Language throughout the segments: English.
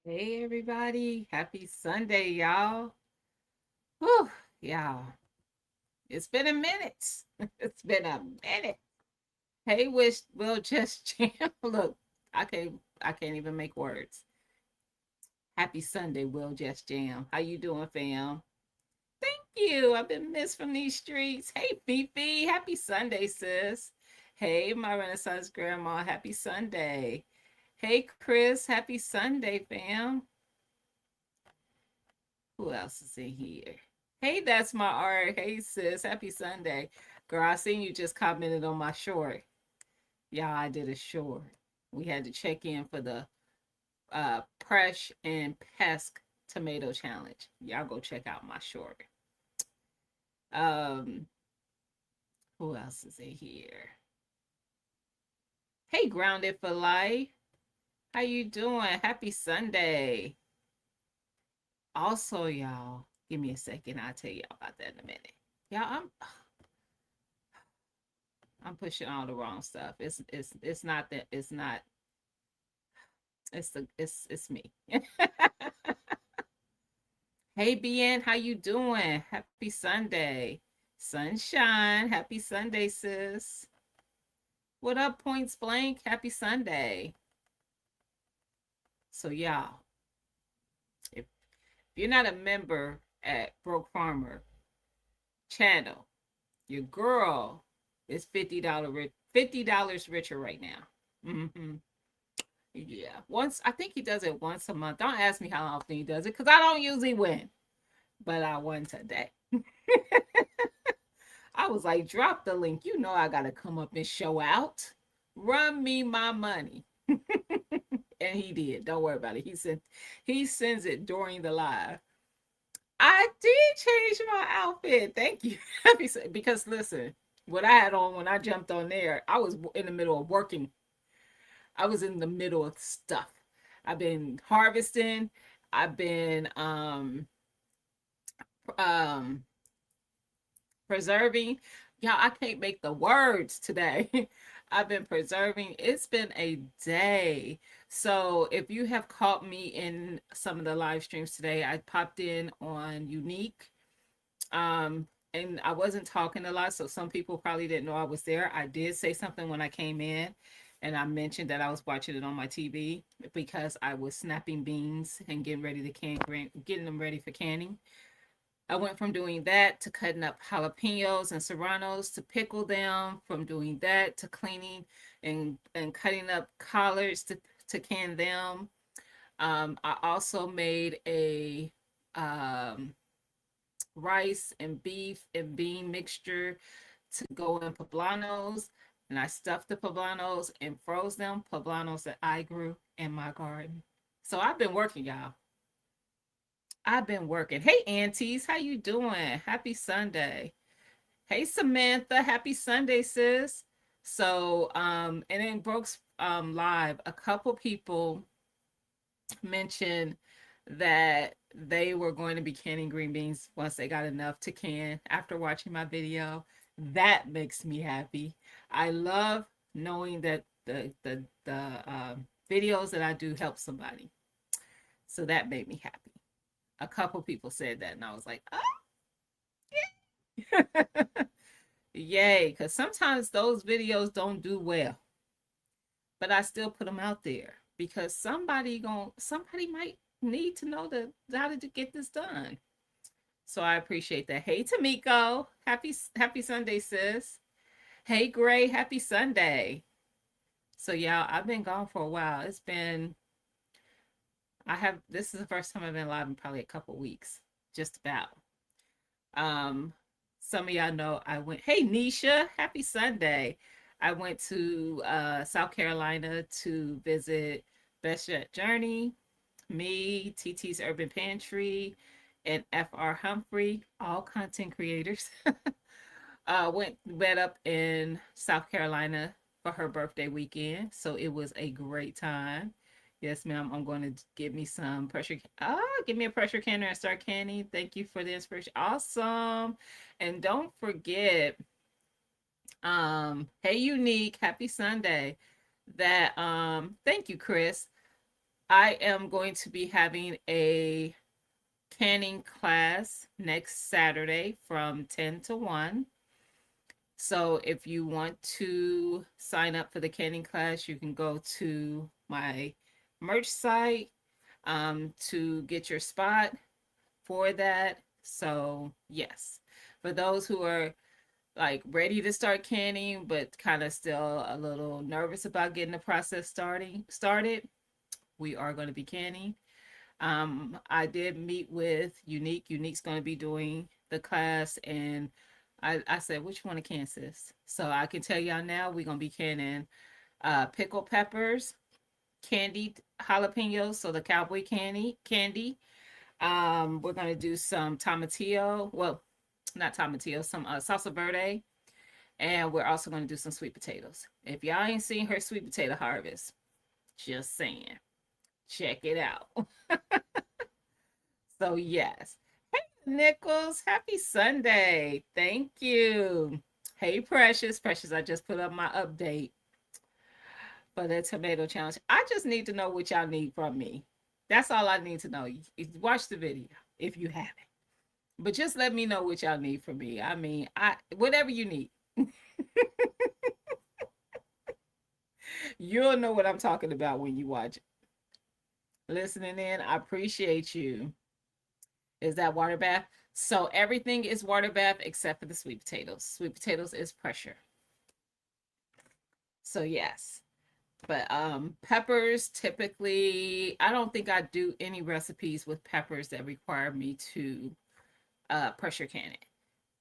Hey everybody, happy Sunday, y'all. Whew, y'all. It's been a minute. It's been a minute. Hey, wish will just jam. Look, I can't even make words. Happy Sunday, Will Just Jam. How you doing, fam? Thank you. I've been missed from these streets. Hey, Fifi, happy Sunday, sis. Hey, my Renaissance grandma, happy Sunday. Hey, Chris, happy Sunday, fam. Who else is in here? Hey, that's my art. Hey, sis. Happy Sunday. Girl, I seen you just commented on my short. Yeah, I did a short. We had to check in for the Presh and Pesk tomato challenge. Y'all go check out my short. Um, who else is in here? Hey, Grounded for Life. How you doing? Happy Sunday. Also, y'all, give me a second. I'll tell y'all about that in a minute. Y'all, I'm pushing all the wrong stuff. It's not that it's not it's me. Hey BN, how you doing? Happy Sunday. Sunshine. Happy Sunday, sis. What up, Points Blank? Happy Sunday. So y'all, if you're not a member at Broke Farmer channel, your girl is $50 richer right now. Mm-hmm. Yeah. Once I think he does it once a month. Don't ask me how often he does it because I don't usually win. But I won today. I was like, drop the link. You know I gotta come up and show out. Run me my money. And he did. Don't worry about it. He sends it during the live. I did change my outfit. Thank you. Because listen, what I had on when I jumped on there, I was in the middle of working. I was in the middle of stuff. I've been harvesting. I've been um preserving. Yeah, I can't make the words today. I've been preserving. It's been a day. So if you have caught me in some of the live streams today, I popped in on Unique. And I wasn't talking a lot, so some people probably didn't know I was there. I did say something when I came in, and I mentioned that I was watching it on my TV because I was snapping beans and getting them ready for canning. I went from doing that to cutting up jalapenos and serranos to pickle them, from doing that to cleaning and cutting up collards to can them. I also made a rice and beef and bean mixture to go in poblanos. And I stuffed the poblanos and froze them, poblanos that I grew in my garden. So I've been working, y'all. I've been working. Hey, aunties, how you doing? Happy Sunday. Hey, Samantha, happy Sunday, sis. So, and in Brooks live, a couple people mentioned that they were going to be canning green beans once they got enough to can after watching my video. That makes me happy. I love knowing that the videos that I do help somebody. So that made me happy. A couple people said that, and I was like, oh, yeah. Yay, because sometimes those videos don't do well, but I still put them out there because somebody might need to know how to get this done. So I appreciate that. Hey Tamiko, happy Sunday, sis. Hey Gray, happy Sunday. So yeah, I've been gone for a while. I have this is the first time I've been live in probably a couple weeks, just about. Um, some of y'all know I went. Hey Nisha, happy Sunday. I went to South Carolina to visit Best Jet Journey, me, TT's Urban Pantry, and FR Humphrey, all content creators. Went met up in South Carolina for her birthday weekend, so it was a great time. Yes, ma'am. I'm going to give me some pressure. Give me a pressure canner and start canning. Thank you for the inspiration. Awesome. And don't forget, hey Unique, happy Sunday. Thank you, Chris. I am going to be having a canning class next Saturday from 10 to 1. So if you want to sign up for the canning class, you can go to my merch site to get your spot for that. So yes, for those who are like ready to start canning, but kind of still a little nervous about getting the process started, we are going to be canning. I did meet with Unique. Unique's going to be doing the class, and I said, which one of Kansas? So I can tell y'all now, we're going to be canning pickled peppers, candied jalapenos, so the cowboy candy. We're going to do some tomatillo, well, not tomatillo, some salsa verde, and we're also going to do some sweet potatoes. If y'all ain't seen her sweet potato harvest, just saying, check it out. So yes. Hey Nichols, happy Sunday. Thank you. Hey Precious. Precious, I just put up my update for the tomato challenge. I just need to know what y'all need from me. That's all I need to know. Watch the video if you haven't. But just let me know what y'all need from me. I mean, I whatever you need. You'll know what I'm talking about when you watch it. Listening in, I appreciate you. Is that water bath? So everything is water bath except for the sweet potatoes. Sweet potatoes is pressure. So yes. But peppers typically I don't think I do any recipes with peppers that require me to pressure can it.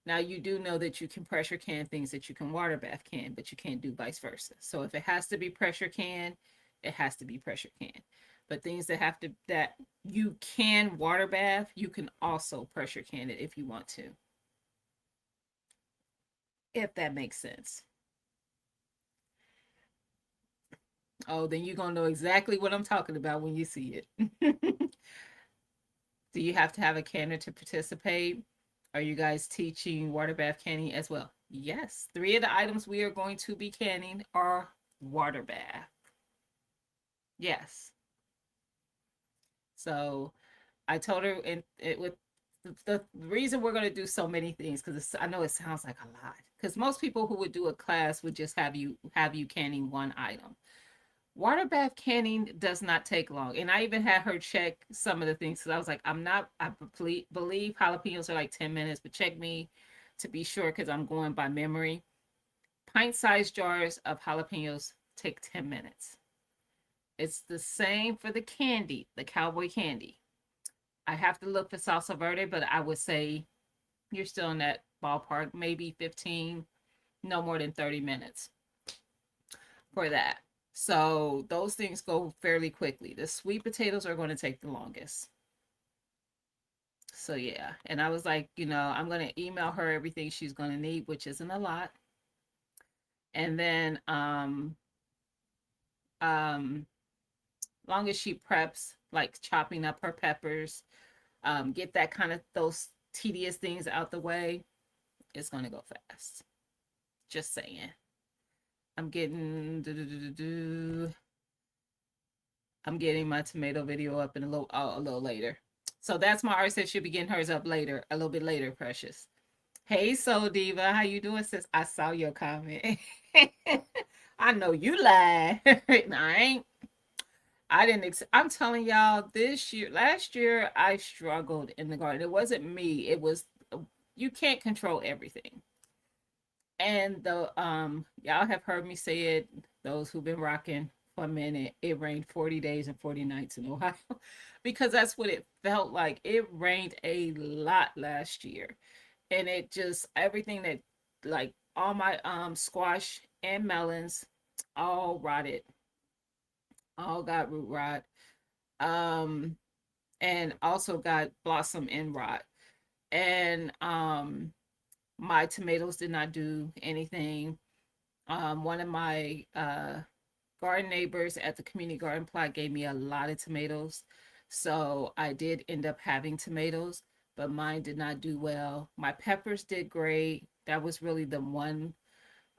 Now you do know that you can pressure can things that you can water bath can, but you can't do vice versa. So if it has to be pressure can, it has to be pressure can. But things that you can water bath, you can also pressure can it if you want to. If that makes sense. Oh, then you're gonna know exactly what I'm talking about when you see it. Do you have to have a canner to participate? Are you guys teaching water bath canning as well? Yes. 3 of the items we are going to be canning are water bath. Yes. So I told her, and it with the reason we're going to do so many things, because I know it sounds like a lot, because most people who would do a class would just have you canning one item. Water bath canning does not take long, and I even had her check some of the things, because I was like, I believe jalapenos are like 10 minutes, but check me to be sure, because I'm going by memory. Pint-sized jars of jalapenos take 10 minutes. It's the same for the candy, the cowboy candy. I have to look for salsa verde, but I would say you're still in that ballpark, maybe 15, no more than 30 minutes for that. So those things go fairly quickly. The sweet potatoes are going to take the longest. So yeah, and I was like, I'm going to email her everything she's going to need, which isn't a lot. And then um long as she preps, like chopping up her peppers, get that kind of those tedious things out the way, it's gonna go fast. Just saying. I'm getting I'm getting my tomato video up in a little later. So that's my art said she'll be getting hers up later, a little bit later, Precious. Hey, Soul Diva, how you doing? Sis, I saw your comment. I know you lied. I ain't. I didn't. I'm telling y'all, this year, last year, I struggled in the garden. It wasn't me. It was you can't control everything. And the y'all have heard me say it. Those who've been rocking for a minute, it rained 40 days and 40 nights in Ohio, because that's what it felt like. It rained a lot last year, and it just everything that like all my squash and melons all rotted, all got root rot, um, and also got blossom and rot, and my tomatoes did not do anything. One of my garden neighbors at the community garden plot gave me a lot of tomatoes. So I did end up having tomatoes, but mine did not do well. My peppers did great. That was really the one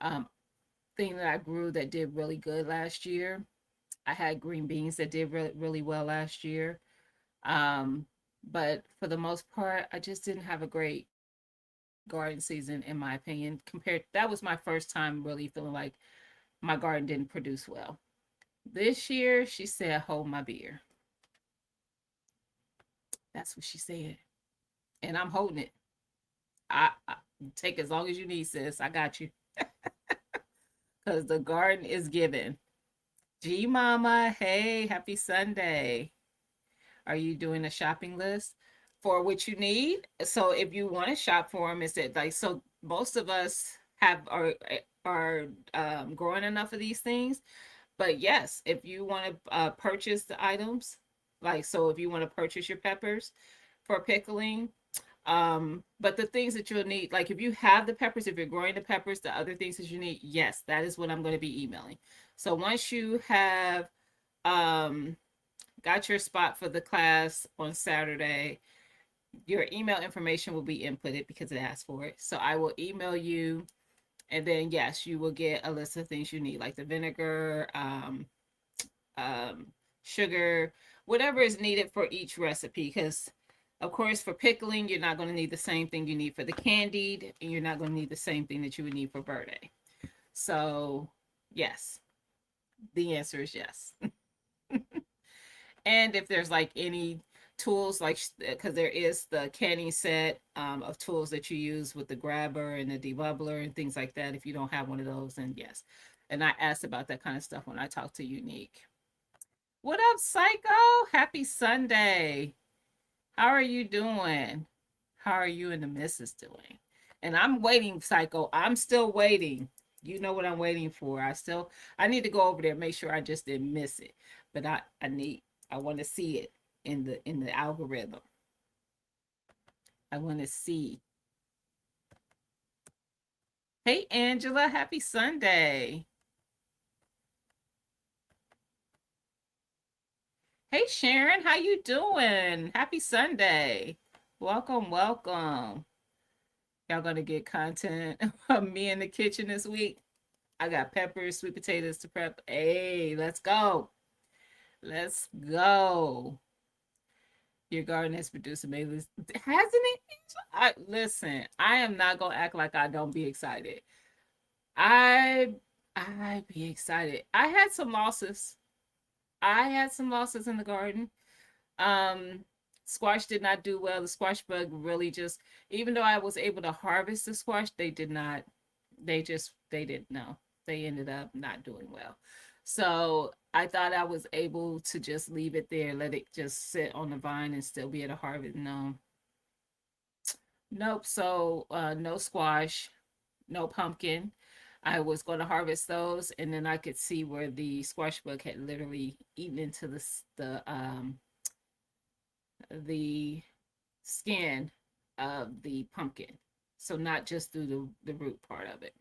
um, thing that I grew that did really good last year. I had green beans that did really well last year. Um, but for the most part, I just didn't have a great garden season, in my opinion. Compared, that was my first time really feeling like my garden didn't produce well. This year, she said, "Hold my beer." That's what she said, and I'm holding it. I take as long as you need, sis. I got you, because the garden is given. G Mama, hey, happy Sunday. Are you doing a shopping list for what you need? So if you want to shop for them, is it like so? Most of us have are growing enough of these things. But yes, if you want to purchase the items, like so, if you want to purchase your peppers for pickling, but the things that you'll need, like if you have the peppers, if you're growing the peppers, the other things that you need, yes, that is what I'm going to be emailing. So once you have um got your spot for the class on Saturday, your email information will be inputted because it asks for it. So I will email you, and then yes, you will get a list of things you need, like the vinegar, um, sugar, whatever is needed for each recipe. Because, of course, for pickling, you're not going to need the same thing you need for the candied, and you're not going to need the same thing that you would need for verde. So, yes, the answer is yes. And if there's like any tools, like because there is the canning set of tools that you use with the grabber and the debubbler and things like that. If you don't have one of those, then yes. And I asked about that kind of stuff when I talked to Unique. What up, Psycho? Happy Sunday. How are you doing? How are you and the missus doing? And I'm waiting, Psycho. I'm still waiting. You know what I'm waiting for. I need to go over there, make sure I just didn't miss it. But I want to see it in the algorithm. I want to see. Hey Angela, happy Sunday. Hey Sharon, how you doing? Happy Sunday. Welcome, welcome. Y'all gonna get content of me in the kitchen this week. I got peppers, sweet potatoes to prep. Hey, let's go. Let's go. Your garden has produced amazing, hasn't it? I listen. I am not gonna act like I don't be excited. I I be excited. I had some losses. I had some losses in the garden. Um, Squash did not do well. The squash bug really just, even though I was able to harvest the squash, they did not. They didn't know. They ended up not doing well. So I thought I was able to just leave it there, let it just sit on the vine and still be able to harvest. No, nope. So no squash, no pumpkin. I was going to harvest those, and then I could see where the squash bug had literally eaten into the skin of the pumpkin. So not just through the root part of it.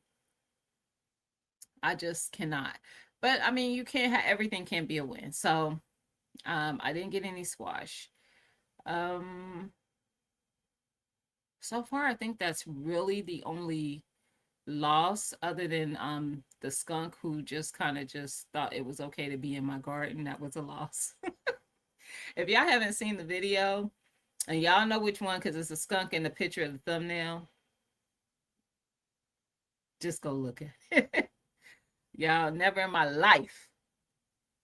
I just cannot. But I mean, you can't have everything can be a win. So I didn't get any squash. Um, so far I think that's really the only loss other than the skunk who just kind of just thought it was okay to be in my garden. That was a loss. If y'all haven't seen the video, and y'all know which one because it's a skunk in the picture of the thumbnail. Just go look at it. Y'all, never in my life.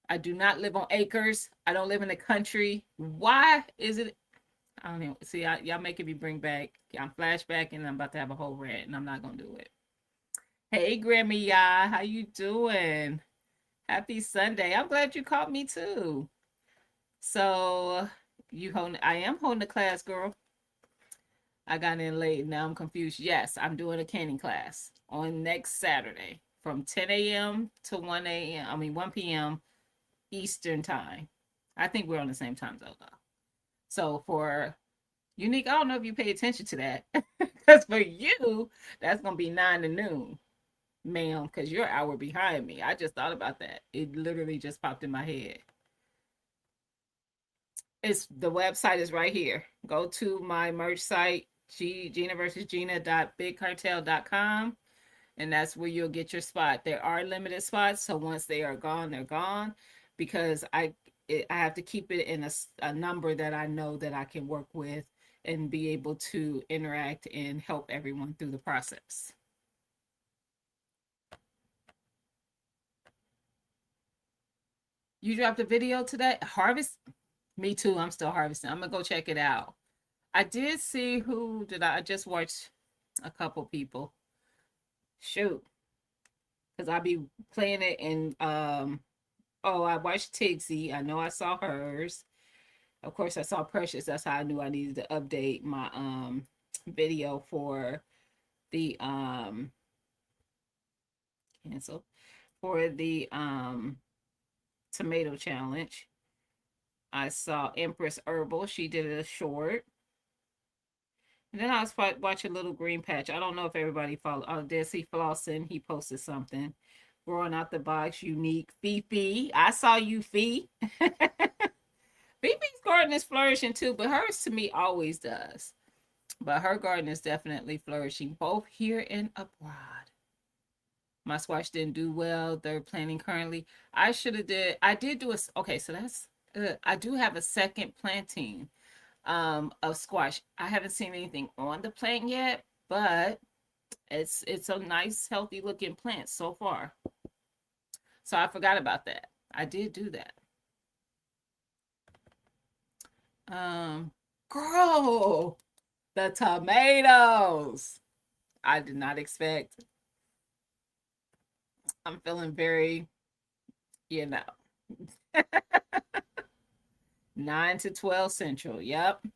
I do not live on acres. I don't live in the country. Why is it? I don't even see. Y'all making me bring back. I'm flashback, and I'm about to have a whole rant, and I'm not gonna do it. Hey, Grammy, y'all, how you doing? Happy Sunday. I'm glad you caught me too. So you holding? I am holding the class, girl. I got in late. Now I'm confused. Yes, I'm doing a canning class on next Saturday from 10 a.m. to 1 a.m. I mean 1 p.m. Eastern time. I think we're on the same time zone though. So for Unique, I don't know if you pay attention to that. Because for you, that's gonna be 9 to noon, ma'am, because you're an hour behind me. I just thought about that. It literally just popped in my head. It's the website is right here. Go to my merch site, Gina versus Gina.bigcartel.com, and that's where you'll get your spot. There are limited spots, so once they are gone, they're gone, because I have to keep it in a number that I know that I can work with and be able to interact and help everyone through the process. You dropped a video today? Harvest? Me too. I'm still harvesting. I'm gonna go check it out. I did see who did I just watched a couple people. Shoot. Because I be playing it in oh, I watched Tigsy. I know I saw hers. Of course I saw Precious. That's how I knew I needed to update my video for the cancel for the tomato challenge. I saw Empress Herbal. She did a short. And then I was watching Little Green Patch. I don't know if everybody follow. Oh, did see Flossin. He posted something. Growing out the box, unique. Fifi. I saw you, Fee. Fifi's garden is flourishing too, but hers to me always does. But her garden is definitely flourishing, both here and abroad. My squash didn't do well. They're planting currently. I did do a, okay, so that's good. I do have a second planting of squash. I haven't seen anything on the plant yet, but it's a nice, healthy looking plant so far. So I forgot about that. I did do that. Um, Girl, the tomatoes. I did not expect. I'm feeling very, you know, 9 to 12 Central. Yep.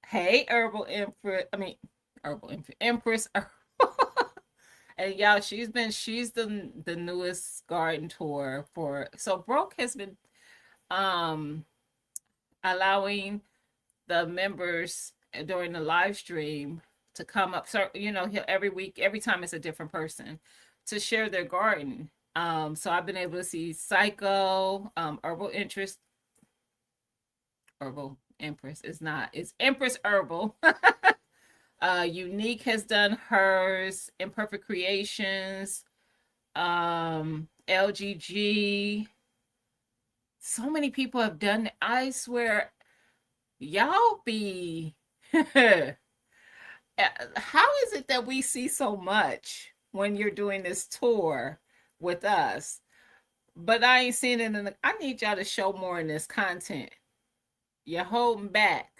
Hey, Herbal Empress. I mean, Herbal Empress. And y'all, she's the newest garden tour for, so Broke has been um allowing the members during the live stream to come up. So every week, every time it's a different person to share their garden. So I've been able to see Psycho, Herbal Interest, Herbal Empress. It's not. It's Empress Herbal. Unique has done hers. Imperfect Creations. LGG. So many people have done. I swear, y'all be. How is it that we see so much when you're doing this tour with us, but I ain't seeing it I need y'all to show more in this content. You're holding back.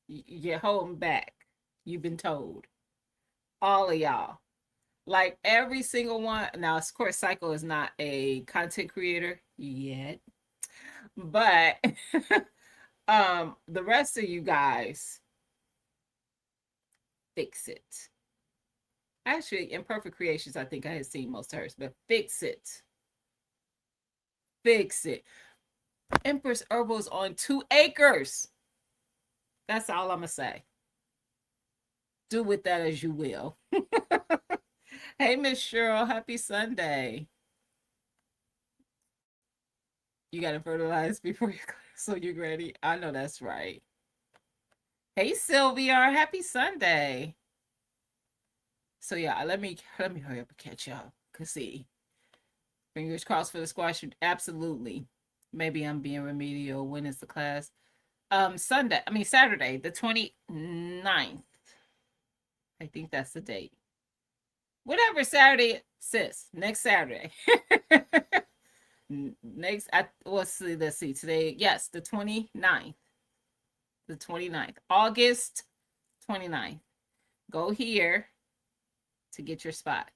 You're holding back. You've been told. All of y'all. Like every single one. Now, of course, Psycho is not a content creator yet. But the rest of you guys, fix it. Actually, Imperfect Creations, I think I had seen most of hers, but fix it. Fix it. Empress Herbal's on 2 acres. That's all I'm going to say. Do with that as you will. Hey, Miss Cheryl, happy Sunday. You got to fertilize before you so you're ready. I know that's right. Hey, Sylvia, happy Sunday. So yeah, let me hurry up and catch up. Cause see, fingers crossed for the squash. Absolutely. Maybe I'm being remedial. When is the class? Saturday, the 29th. I think that's the date. Whatever Saturday, sis. Next Saturday. Next, let's see. Today, yes, the 29th. The 29th. August 29th. Go here to get your spot.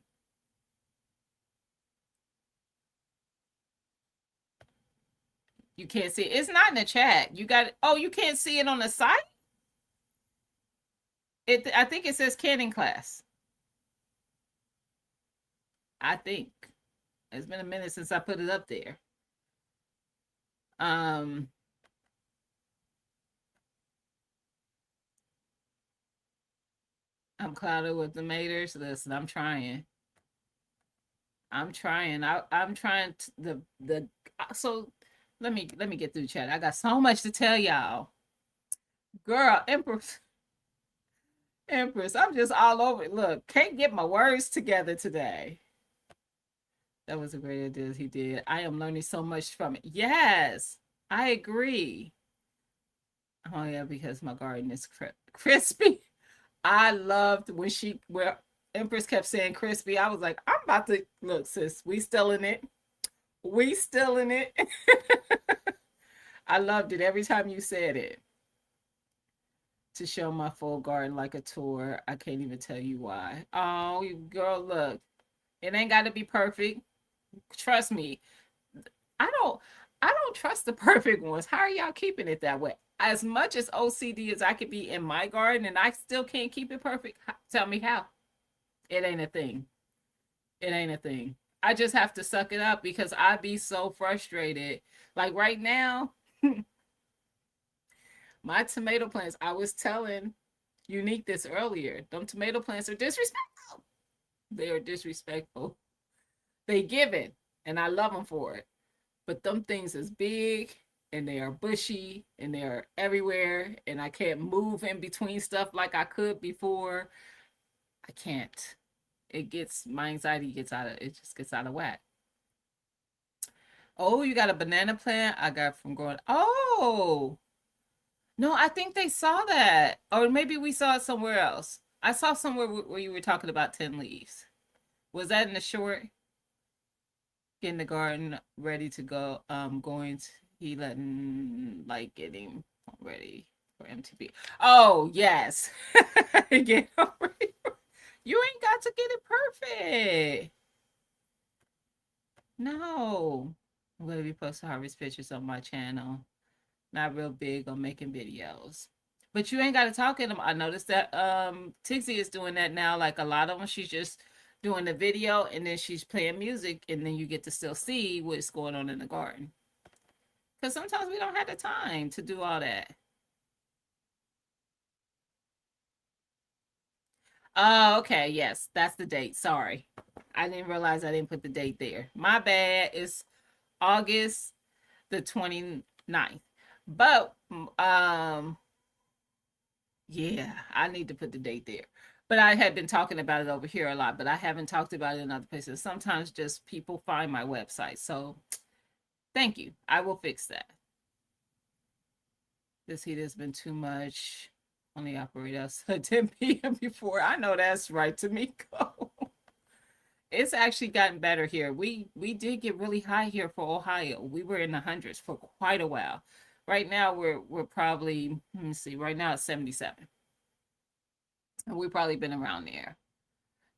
You can't see it. It's not in the chat. You got it. Oh, you can't see it on the site? I think it says canning class. I think. It's been a minute since I put it up there. I'm clouded with the maters. Listen, I'm trying. I'm trying. I'm trying to, the so let me get through chat. I got so much to tell y'all. Girl, Empress, I'm just all over it. Look, can't get my words together today. That was a great idea he did. I am learning so much from it. Yes, I agree. Oh yeah, because my garden is crispy. I loved where Empress kept saying crispy. I was like, I'm about to look, sis. We still in it. We still in it. I loved it every time you said it. To show my full garden like a tour. I can't even tell you why. Oh, you girl, look. It ain't got to be perfect. Trust me. I don't I don't trust the perfect ones. How are y'all keeping it that way? As much as OCD as I could be in my garden and I still can't keep it perfect. Tell me how. It ain't a thing. It ain't a thing. I just have to suck it up because I be so frustrated. Like right now, my tomato plants, I was telling Unique this earlier. Them tomato plants are disrespectful. They are disrespectful. They give it, and I love them for it. But them things is big, and they are bushy, and they are everywhere, and I can't move in between stuff like I could before. I can't. My anxiety it just gets out of whack. Oh, you got a banana plant? I got from growing. Oh, no, I think they saw that. Or maybe we saw it somewhere else. I saw somewhere where you were talking about 10 leaves. Was that in the short? Getting the garden ready to go. Going to, he letting, like, getting ready for MTV. Oh, yes. Get ready. You ain't got to get it perfect. No. I'm going to be posting harvest pictures on my channel. Not real big on making videos. But you ain't got to talk in them. I noticed that Tixie is doing that now. Like a lot of them, she's just doing the video and then she's playing music and then you get to still see what's going on in the garden. Because sometimes we don't have the time to do all that. Oh, okay. Yes, that's the date. Sorry. I didn't realize I didn't put the date there. My bad. It's August the 29th. But yeah, I need to put the date there. But I had been talking about it over here a lot, but I haven't talked about it in other places. Sometimes just people find my website. So thank you. I will fix that. This heat has been too much. Only operate outside 10 p.m. before. I know that's right, Tamiko. It's actually gotten better here. We did get really high here for Ohio. We were in the hundreds for quite a while. Right now we're probably, let me see, right now it's 77. And we've probably been around there.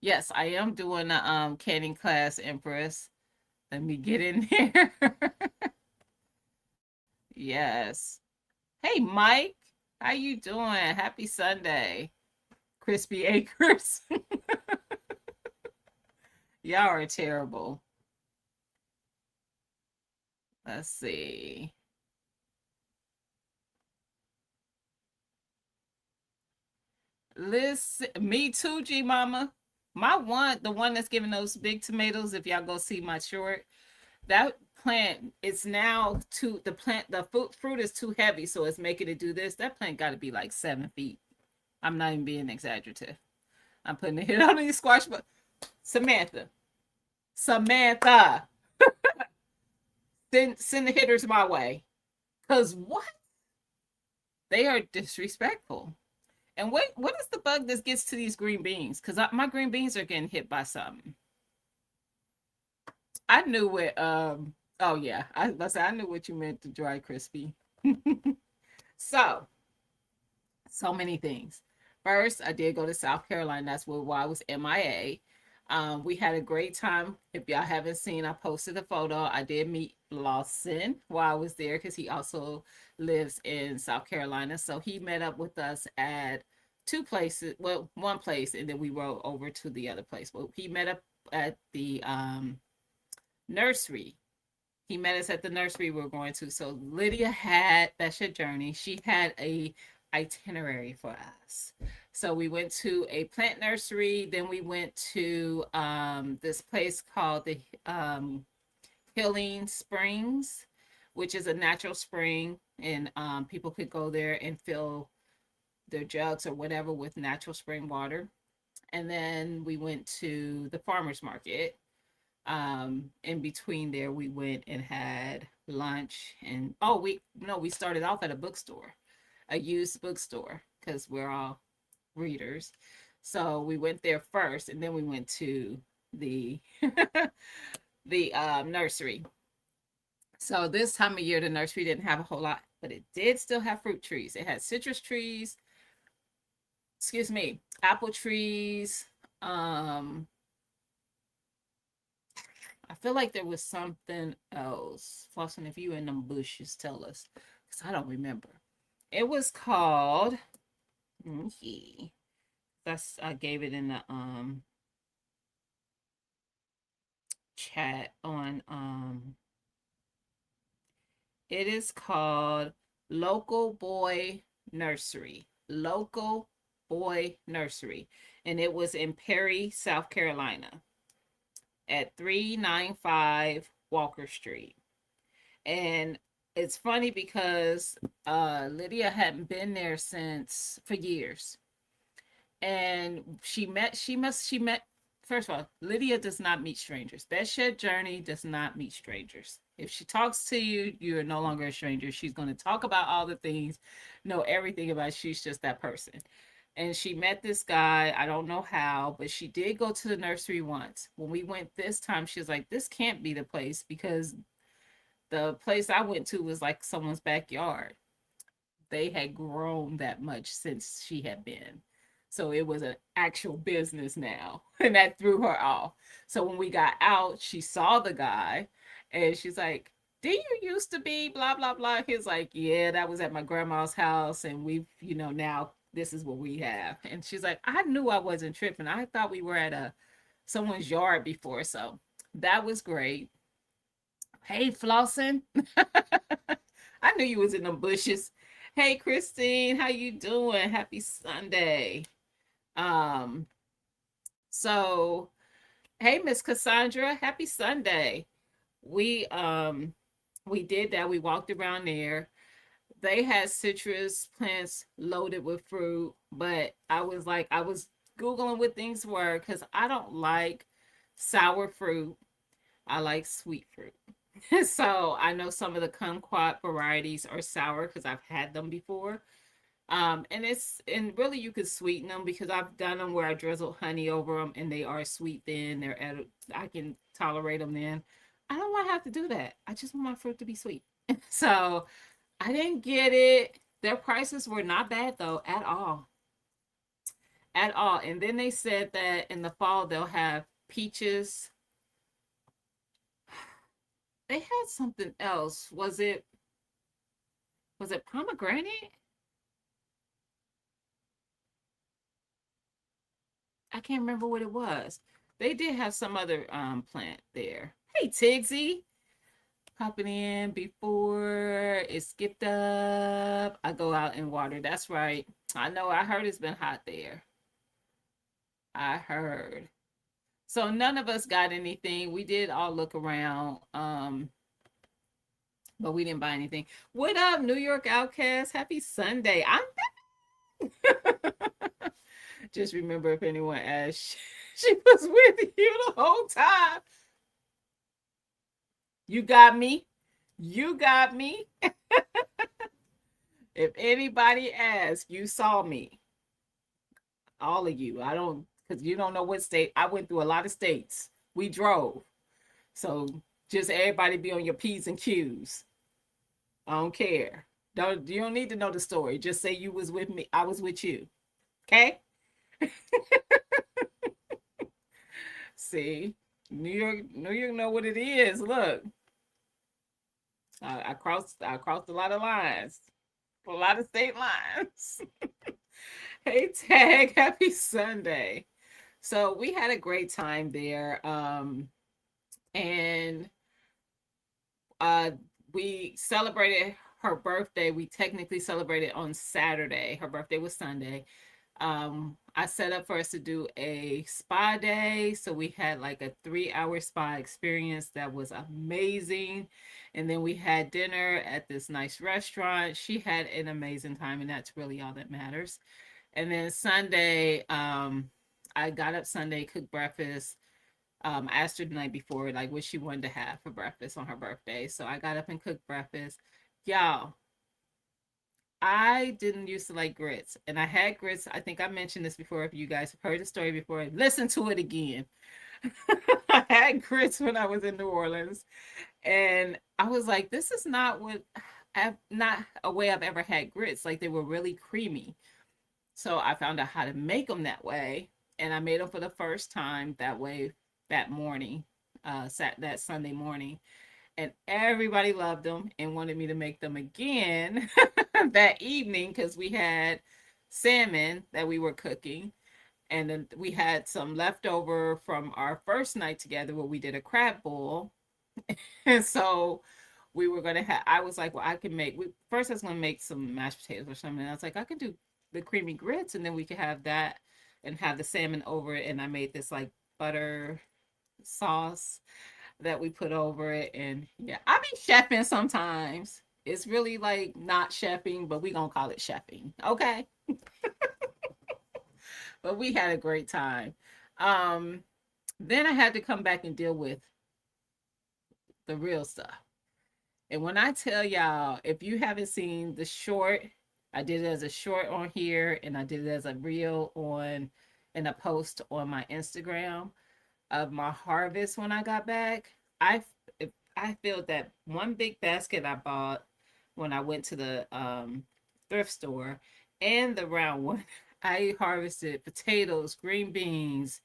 Yes, I am doing a canning class, Empress. Let me get in there. Yes. Hey Mike, how you doing? Happy Sunday. Crispy Acres. Y'all are terrible. Let's see. Listen, me too, G Mama. The one that's giving those big tomatoes, if y'all go see my short, that plant is now the fruit is too heavy, so it's making it do this. That plant got to be like 7 feet. I'm not even being exaggerative. I'm putting a hit on these squash, but Samantha, send the hitters my way. Cause what? They are disrespectful. And what is the bug that gets to these green beans? Because my green beans are getting hit by something. I knew it. Oh yeah, I knew what you meant to dry crispy. So so many things. First, I did go to South Carolina. That's why I was MIA. We had a great time. If y'all haven't seen, I posted a photo. I did meet Lawson while I was there because he also lives in South Carolina. So he met up with us at two places. Well, one place, and then we rode over to the other place. But he met up at the nursery. He met us at the nursery we were going to. So Lydia had that's your journey. She had a itinerary for us. So we went to a plant nursery. Then we went to this place called the Healing Springs, which is a natural spring, and people could go there and fill their jugs or whatever with natural spring water. And then we went to the farmers market. In between there, we went and had lunch, and oh, we started off at a bookstore, a used bookstore, because we're all readers. So we went there first, and then we went to the the nursery. So this time of year, the nursery didn't have a whole lot, but it did still have fruit trees. It had citrus trees, excuse me, apple trees. I feel like there was something else. Flossin, if you in them bushes, tell us, because I don't remember. It was called. That's I gave it in the chat on it is called Local Boy Nursery. Local Boy Nursery. And it was in Perry, South Carolina at 395 Walker Street. And it's funny because Lydia hadn't been there since for years. And she met first of all, Lydia does not meet strangers. That shed journey does not meet strangers. If she talks to you, you are no longer a stranger. She's going to talk about all the things, know everything about you. She's just that person. And she met this guy. I don't know how, but she did go to the nursery once. When we went this time, she was like, this can't be the place because the place I went to was like someone's backyard. They had grown that much since she had been. So it was an actual business now. And that threw her off. So when we got out, she saw the guy and she's like, did you used to be blah, blah, blah? He's like, yeah, that was at my grandma's house. And we've, now this is what we have. And she's like, I knew I wasn't tripping. I thought we were at someone's yard before. So that was great. Hey, Flossin. I knew you was in them bushes. Hey, Christine, how you doing? Happy Sunday. Um, so hey, Miss Cassandra, happy Sunday. We did that. We walked around there. They had citrus plants loaded with fruit, but I was Googling what things were because I don't like sour fruit. I like sweet fruit. So I know some of the kumquat varieties are sour because I've had them before. And really you could sweeten them because I've done them where I drizzled honey over them and they are sweet then. I can tolerate them then. I don't want to have to do that. I just want my fruit to be sweet. So I didn't get it. Their prices were not bad though at all. At all. And then they said that in the fall they'll have peaches. They had something else. Was it pomegranate? I can't remember what it was. They did have some other plant there. Hey Tigsy, popping in before it skipped up. I go out and water. That's right. I know. I heard it's been hot there. I heard. So none of us got anything. We did all look around, but we didn't buy anything. What up, New York Outcast? Happy Sunday. I'm just remember if anyone asked, she was with you the whole time. You got me. You got me. If anybody asks, you saw me. all of you. I don't, because you don't know what state. I went through a lot of states. We drove. So just everybody be on your P's and Q's. I don't care. Don't you don't need to know the story. Just say you was with me. I was with you. Okay? See, New York know what it is. Look, I crossed a lot of lines, a lot of state lines. Hey, Tag, happy Sunday. So we had a great time there. And uh we celebrated her birthday. We technically celebrated on Saturday. Her birthday was Sunday. I set up for us to do a spa day. So we had like a 3 hour spa experience that was amazing. And then we had dinner at this nice restaurant. She had an amazing time, and that's really all that matters. And then Sunday, I got up Sunday, cooked breakfast. I asked her the night before, like, what she wanted to have for breakfast on her birthday. So I got up and cooked breakfast. Y'all, I didn't used to like grits, and I had grits. I think I mentioned this before. If you guys have heard the story before, listen to it again. I had grits when I was in New Orleans, and I was like, this is not what I've not a way I've ever had grits. Like they were really creamy. So I found out how to make them that way, and I made them for the first time that way that morning, that Sunday morning, and everybody loved them and wanted me to make them again that evening because we had salmon that we were cooking, and then we had some leftover from our first night together where we did a crab boil, and so we were gonna have. I was like, well, I can make. First, I was gonna make some mashed potatoes or something. And I was like, I could do the creamy grits, and then we could have that and have the salmon over it. And I made this like butter sauce that we put over it. And yeah, I be chefing sometimes. It's really like not chefing, but we gonna call it chefing, okay? But we had a great time. Um, then I had to come back and deal with the real stuff. And when I tell y'all, if you haven't seen the short, I did it as a short on here, and I did it as a reel on and a post on my Instagram of my harvest when I got back. I I filled that one big basket I bought when I went to the thrift store, and the round one. I harvested potatoes, green beans,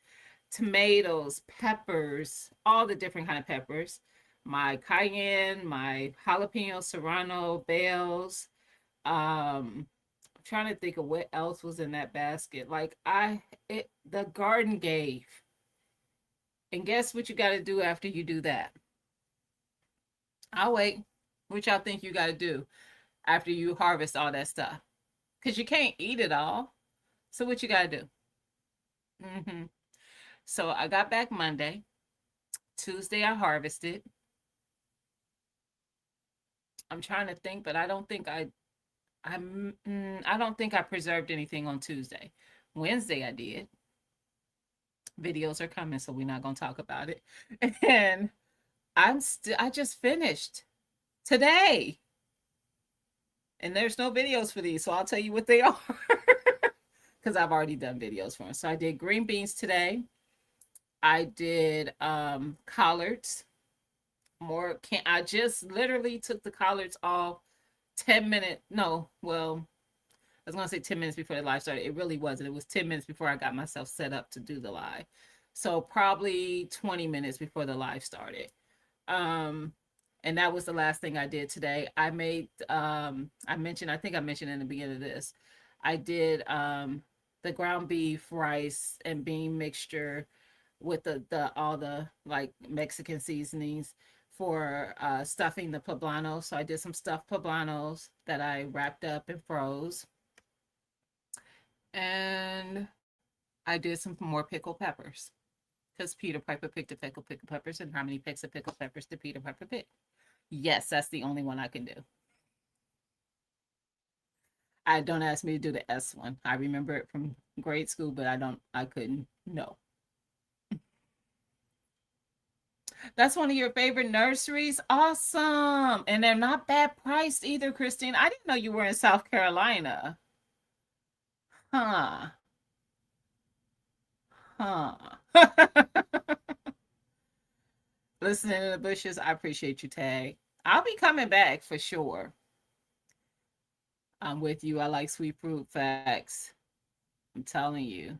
tomatoes, peppers, all the different kind of peppers. My cayenne, my jalapeno serrano, bells. I'm trying to think of what else was in that basket. Like the garden gave. And guess what you got to do after you do that? I'll wait. What y'all think you got to do after you harvest all that stuff? Because you can't eat it all. So what you got to do? Hmm. So I got back Monday. Tuesday I harvested. I'm trying to think, but I don't think I preserved anything on Tuesday. Wednesday I did. Videos are coming, so we're not gonna talk about it. And I just finished today. And there's no videos for these, so I'll tell you what they are. Because I've already done videos for them. So I did green beans today. I did collards. More can I just literally took the collards off 10 minutes. No, well, I was gonna say 10 minutes before the live started. It really wasn't. It was 10 minutes before I got myself set up to do the live. So probably 20 minutes before the live started. Um, and that was the last thing I did today. I think I mentioned in the beginning of this, I did the ground beef, rice, and bean mixture with the all the like Mexican seasonings for stuffing the poblanos. So I did some stuffed poblanos that I wrapped up and froze. And I did some more pickled peppers because Peter Piper picked a pickled peppers. And how many picks of pickled peppers did Peter Piper pick? Yes, that's the only one I can do. I don't ask me to do the S one. I remember it from grade school, but I couldn't. No. That's one of your favorite nurseries? Awesome. And they're not bad priced either, Christine. I didn't know you were in South Carolina. Huh. Huh. Listening in the bushes. I appreciate you, Tag. I'll be coming back for sure. I'm with you. I like sweet fruit facts. I'm telling you.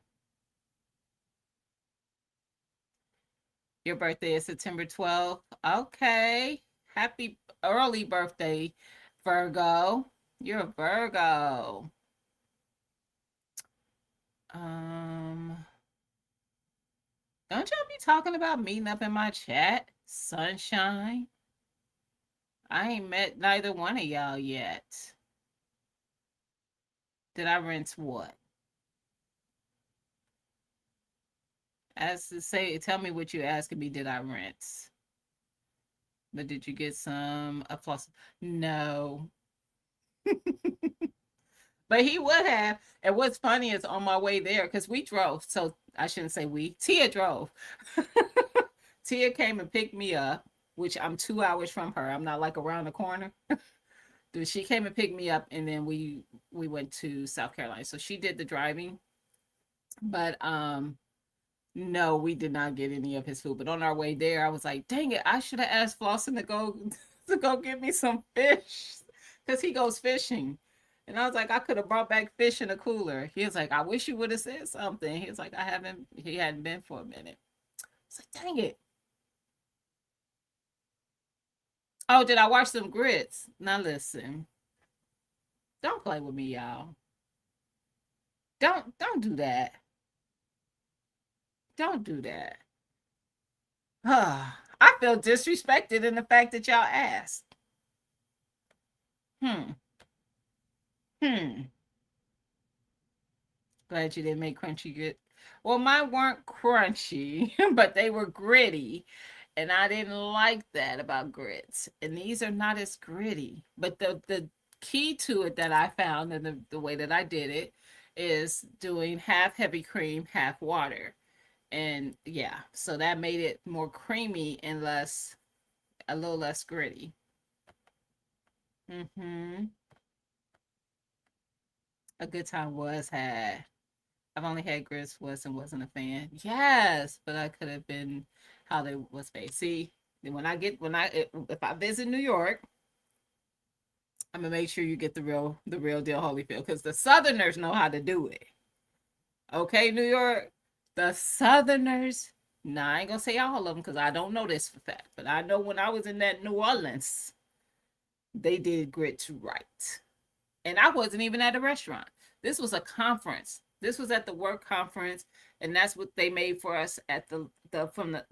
Your birthday is September 12th. Okay. Happy early birthday, Virgo. You're a Virgo. Um, don't y'all be talking about meeting up in my chat? Sunshine. I ain't met neither one of y'all yet. Did I rinse what? As to say, tell me what you asking me. Did I rinse? But did you get some applause? No, but he would have. And what's funny is on my way there, because we drove. So I shouldn't say we. Tia drove. Tia came and picked me up, which I'm 2 hours from her. I'm not like around the corner. Dude, she came and picked me up, and then we went to South Carolina. So she did the driving, but no, we did not get any of his food. But on our way there, I was like, dang it, I should have asked Flossin to go to go get me some fish. Because he goes fishing. And I was like, I could have brought back fish in a cooler. He was like, I wish you would have said something. He was like, he hadn't been for a minute. It's like, dang it. Oh, did I watch some grits? Now listen. Don't play with me, y'all. Don't do that. Don't do that. I feel disrespected in the fact that y'all asked. Hmm. Hmm. Glad you didn't make crunchy grit. Well, mine weren't crunchy, but they were gritty. And I didn't like that about grits. And these are not as gritty. But the key to it that I found and the way that I did it is doing half heavy cream, half water. And yeah, so that made it more creamy and less, a little less gritty. Mm-hmm. A good time was had. I've only had grits once and wasn't a fan. Yes, but I could have been how they was made. See, when I if I visit New York, I'm gonna make sure you get the real deal Holyfield because the Southerners know how to do it. Okay, New York, the Southerners. Nah, I ain't gonna say all of them because I don't know this for fact, but I know when I was in that New Orleans, they did grits right. And I wasn't even at a restaurant. This was a conference. This was at the work conference, and that's what they made for us at the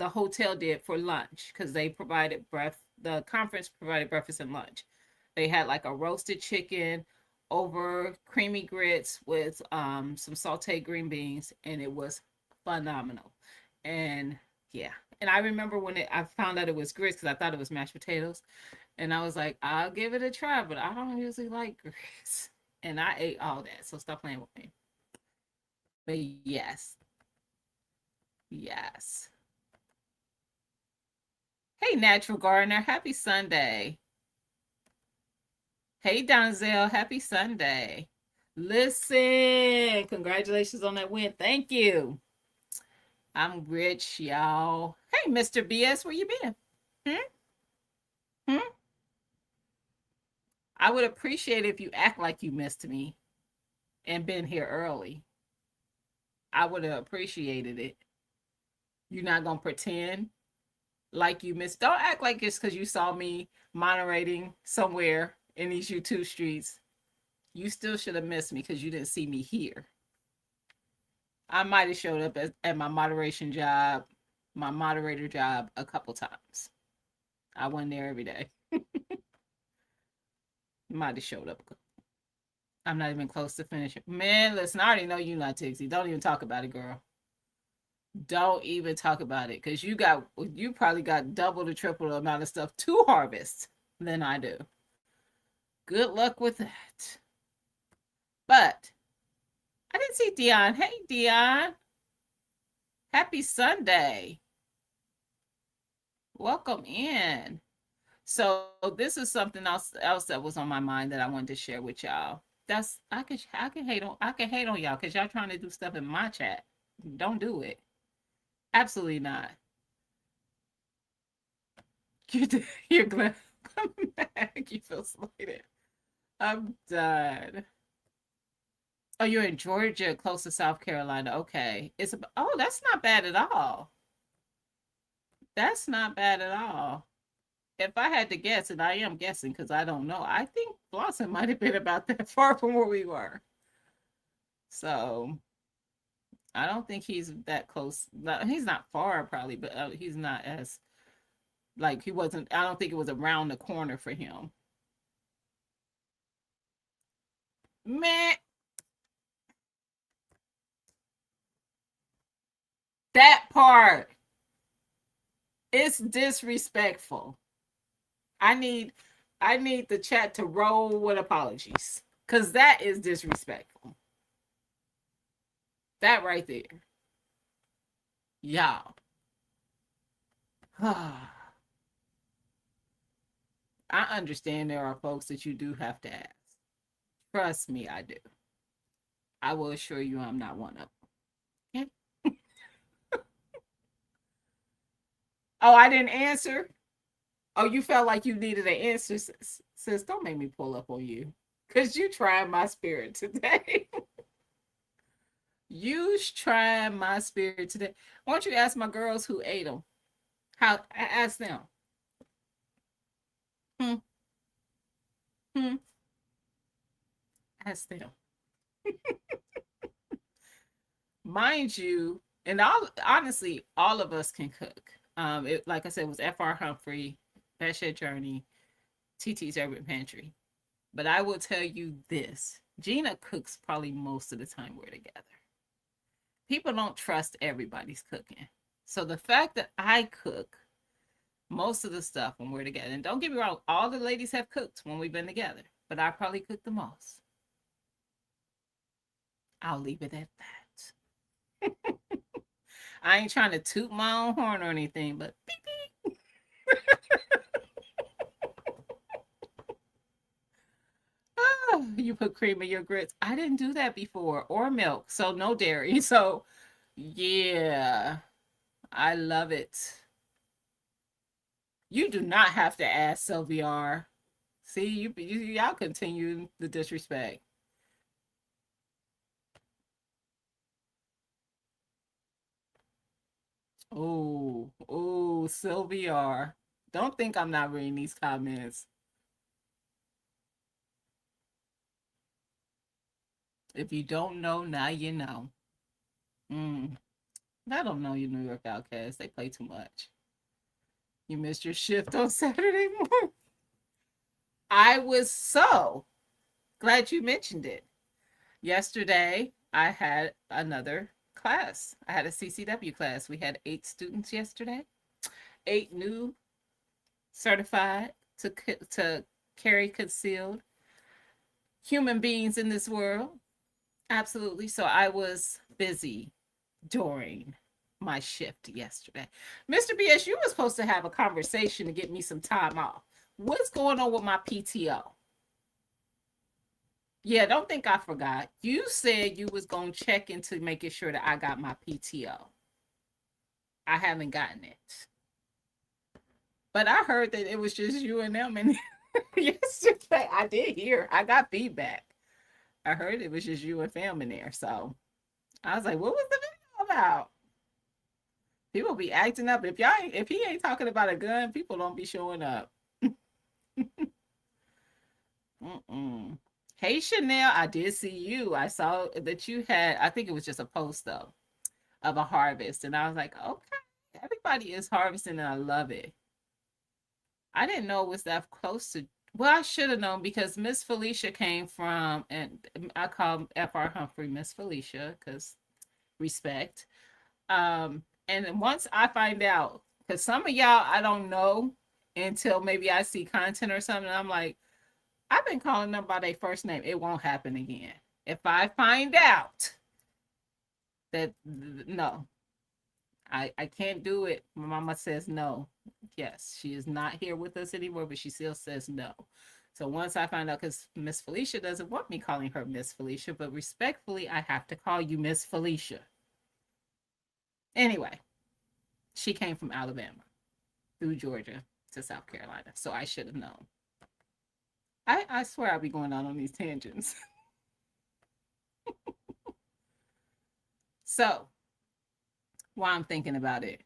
hotel did for lunch because they provided breakfast. The conference provided breakfast and lunch. They had like a roasted chicken over creamy grits with some sauteed green beans, and it was phenomenal. And yeah, and I remember when I found out it was grits because I thought it was mashed potatoes. And I was like, I'll give it a try, but I don't usually like grits. And I ate all that, so stop playing with me. But yes, yes. Hey, Natural Gardener, happy Sunday. Hey, Donzel, happy Sunday. Listen, congratulations on that win. Thank you. I'm rich, y'all. Hey, Mr. BS, where you been? Hmm? Hmm? I would appreciate it if you act like you missed me and been here early. I would have appreciated it. You're not gonna pretend like you missed. Don't act like it's because you saw me moderating somewhere in these YouTube streets. You still should have missed me because you didn't see me here. I might have showed up at my moderation job, my moderator job, a couple times. I wasn't there every day. Might have showed up. I'm not even close to finishing. Man, listen, I already know you not Tixie. Don't even talk about it, girl. Don't even talk about it because you probably got double to triple the amount of stuff to harvest than I do. Good luck with that. But I didn't see Dion. Hey, Dion. Happy Sunday. Welcome in. So this is something else that was on my mind that I wanted to share with y'all. I can hate on y'all because y'all trying to do stuff in my chat. Don't do it. Absolutely not. You you're glad I'm coming back. You feel slighted. I'm done. Oh, you're in Georgia, close to South Carolina. Okay. Oh, that's not bad at all. That's not bad at all. If I had to guess, and I am guessing because I don't know, I think Blossom might have been about that far from where we were. So I don't think he's that close. He's not far, probably, but he's not as like he wasn't. I don't think it was around the corner for him. Man, that part is disrespectful. I need, I need the chat to roll with apologies because that is disrespectful. That right there, y'all. I understand there are folks that you do have to ask. Trust me, I do. I will assure you I'm not one of them. Okay? Oh, I didn't answer? Oh, you felt like you needed an answer, sis. Don't make me pull up on you. Because you trying my spirit today. You trying my spirit today. Why don't you ask my girls who ate them? How? Ask them. Hmm, hmm. Ask them. Mind you, and all honestly, all of us can cook. Like I said, it was F.R. Humphrey, Best Journey, TT's Urban Pantry. But I will tell you this: Gina cooks probably most of the time we're together. People don't trust everybody's cooking. So the fact that I cook most of the stuff when we're together, and don't get me wrong, all the ladies have cooked when we've been together, but I probably cook the most. I'll leave it at that. I ain't trying to toot my own horn or anything, but beep, beep. Oh, you put cream in your grits. I didn't do that before, or milk, so no dairy. So yeah, I love it. You do not have to ask Sylviar. See, y'all continue the disrespect. Oh, Sylviar. Don't think I'm not reading these comments. If you don't know, now you know. Mm. I don't know your New York Outcasts. They play too much. You missed your shift on Saturday morning. I was so glad you mentioned it. Yesterday, I had another class. I had a CCW class. We had 8 students yesterday. 8 new certified to carry concealed human beings in this world. Absolutely. So I was busy during my shift yesterday. Mr. BS, you were supposed to have a conversation to get me some time off. What's going on with my PTO? Yeah, don't think I forgot. You said you was going to check into making sure that I got my PTO. I haven't gotten it. But I heard that it was just you and them and yesterday. I did hear. I got feedback. I heard it was just you and fam in there. So I was like, what was the video about? People be acting up. If he ain't talking about a gun, people don't be showing up. Mm-mm. Hey Chanel, I did see you. I saw that you had, I think it was just a post though, of a harvest. And I was like, okay, everybody is harvesting and I love it. I didn't know it was that close to, well, I should have known because Miss Felicia came from, and I call F.R. Humphrey Miss Felicia because respect. And once I find out, because some of y'all I don't know until maybe I see content or something, I'm like, I've been calling them by their first name. It won't happen again. If I find out that no, I can't do it. My mama says no. Yes, she is not here with us anymore, but she still says no. So once I find out, because Miss Felicia doesn't want me calling her Miss Felicia, but respectfully, I have to call you Miss Felicia. Anyway, She came from Alabama through Georgia to South Carolina, so I should have known. I swear I'll be going out on these tangents. So while I'm thinking about it,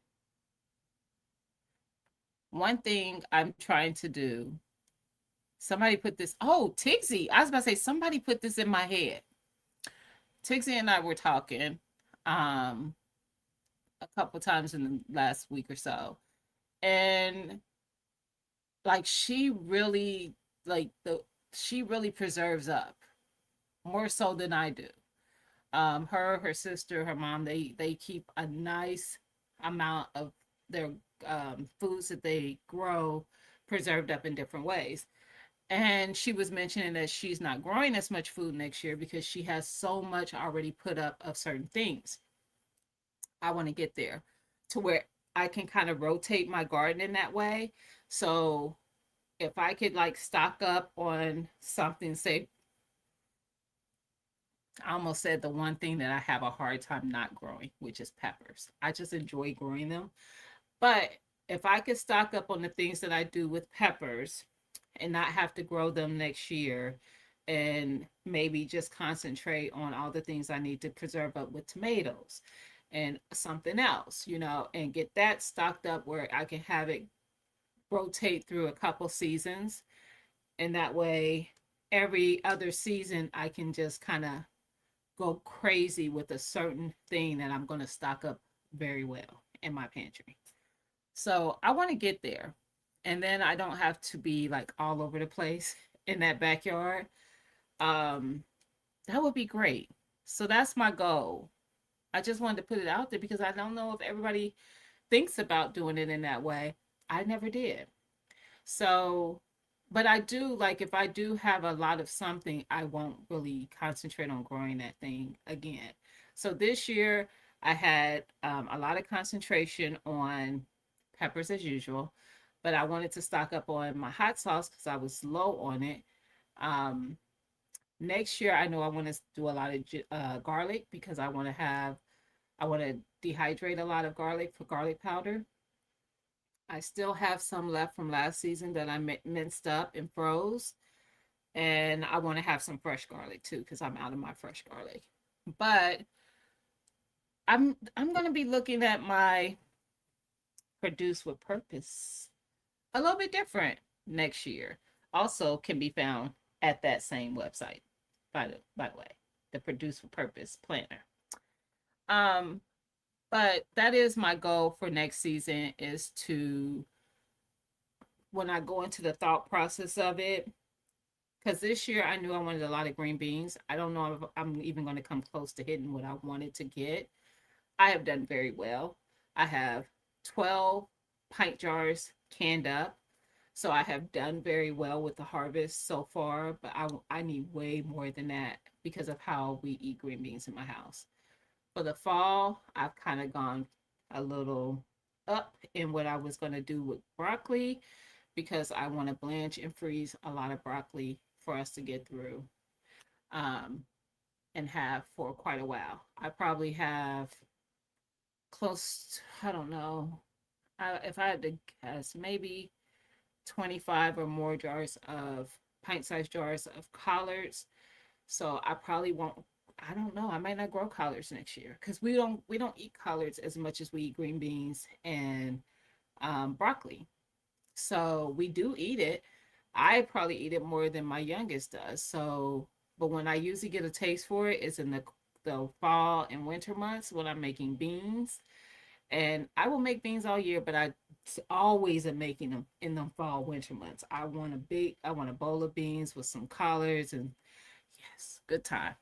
one thing I'm trying to do, somebody put this, oh, Tixie. I was about to say, somebody put this in my head. Tixie and I were talking um, a couple times in the last week or so. And like like the she really preserves up more so than I do. Her sister, her mom, they keep a nice amount of their foods that they grow preserved up in different ways. And she was mentioning that she's not growing as much food next year because she has so much already put up of certain things. I want to get there to where I can kind of rotate my garden in that way. So if I could like stock up on something, say, I almost said the one thing that I have a hard time not growing, which is peppers. I just enjoy growing them. But if I could stock up on the things that I do with peppers and not have to grow them next year and maybe just concentrate on all the things I need to preserve up with tomatoes and something else, and get that stocked up where I can have it rotate through a couple seasons. And that way, every other season, I can just kind of go crazy with a certain thing that I'm going to stock up very well in my pantry. So I want to get there. And then I don't have to be like all over the place in that backyard. Um, that would be great. So that's my goal. I just wanted to put it out there because I don't know if everybody thinks about doing it in that way. I never did. So, but I do like if I do have a lot of something, I won't really concentrate on growing that thing again. So this year I had a lot of concentration on peppers as usual, but I wanted to stock up on my hot sauce because I was low on it. Um, Next year I know I want to do a lot of garlic because I want to dehydrate a lot of garlic for garlic powder. I still have some left from last season that I minced up and froze. And I want to have some fresh garlic too because I'm out of my fresh garlic. But I'm going to be looking at my produce with purpose a little bit different next year. Also can be found at that same website. By the way, the produce with purpose planner. Um but that is my goal for next season is to when I go into the thought process of it, because this year I knew I wanted a lot of green beans. I don't know if I'm even going to come close to hitting what I wanted to get. I have done very well. I have 12 pint jars canned up. So I have done very well with the harvest so far, but I need way more than that because of how we eat green beans in my house. For the fall, I've kind of gone a little up in what I was going to do with broccoli because I want to blanch and freeze a lot of broccoli for us to get through um, and have for quite a while. I probably have close, I don't know, if I had to guess, maybe 25 or more jars of pint-sized jars of collards. So I probably won't. I don't know. I might not grow collards next year because we don't eat collards as much as we eat green beans and broccoli. So we do eat it. I probably eat it more than my youngest does. So, but when I usually get a taste for it is in the fall and winter months when I'm making beans. And I will make beans all year, but I always am making them in the fall winter months. I want a bowl of beans with some collards and yes, good time.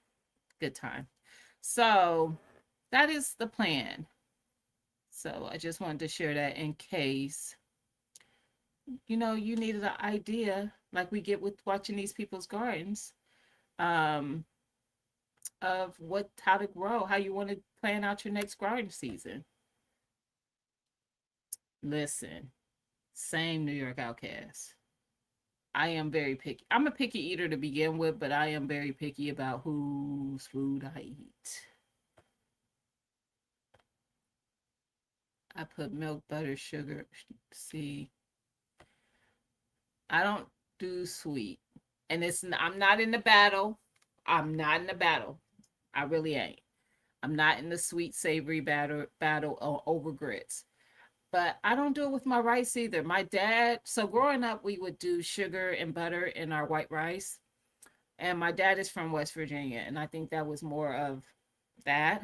Good time. So that is the plan. So I just wanted to share that in case you needed an idea like we get with watching these people's gardens um of how to grow, how you want to plan out your next garden season. Listen, same New York outcast. I am very picky. I'm a picky eater to begin with, but I am very picky about whose food I eat. I put milk, butter, sugar. See, I don't do sweet. And I'm not in the battle. I'm not in the battle. I really ain't. I'm not in the sweet savory battle over grits. But I don't do it with my rice either. My dad, so growing up, we would do sugar and butter in our white rice. And my dad is from West Virginia, and I think that was more of that.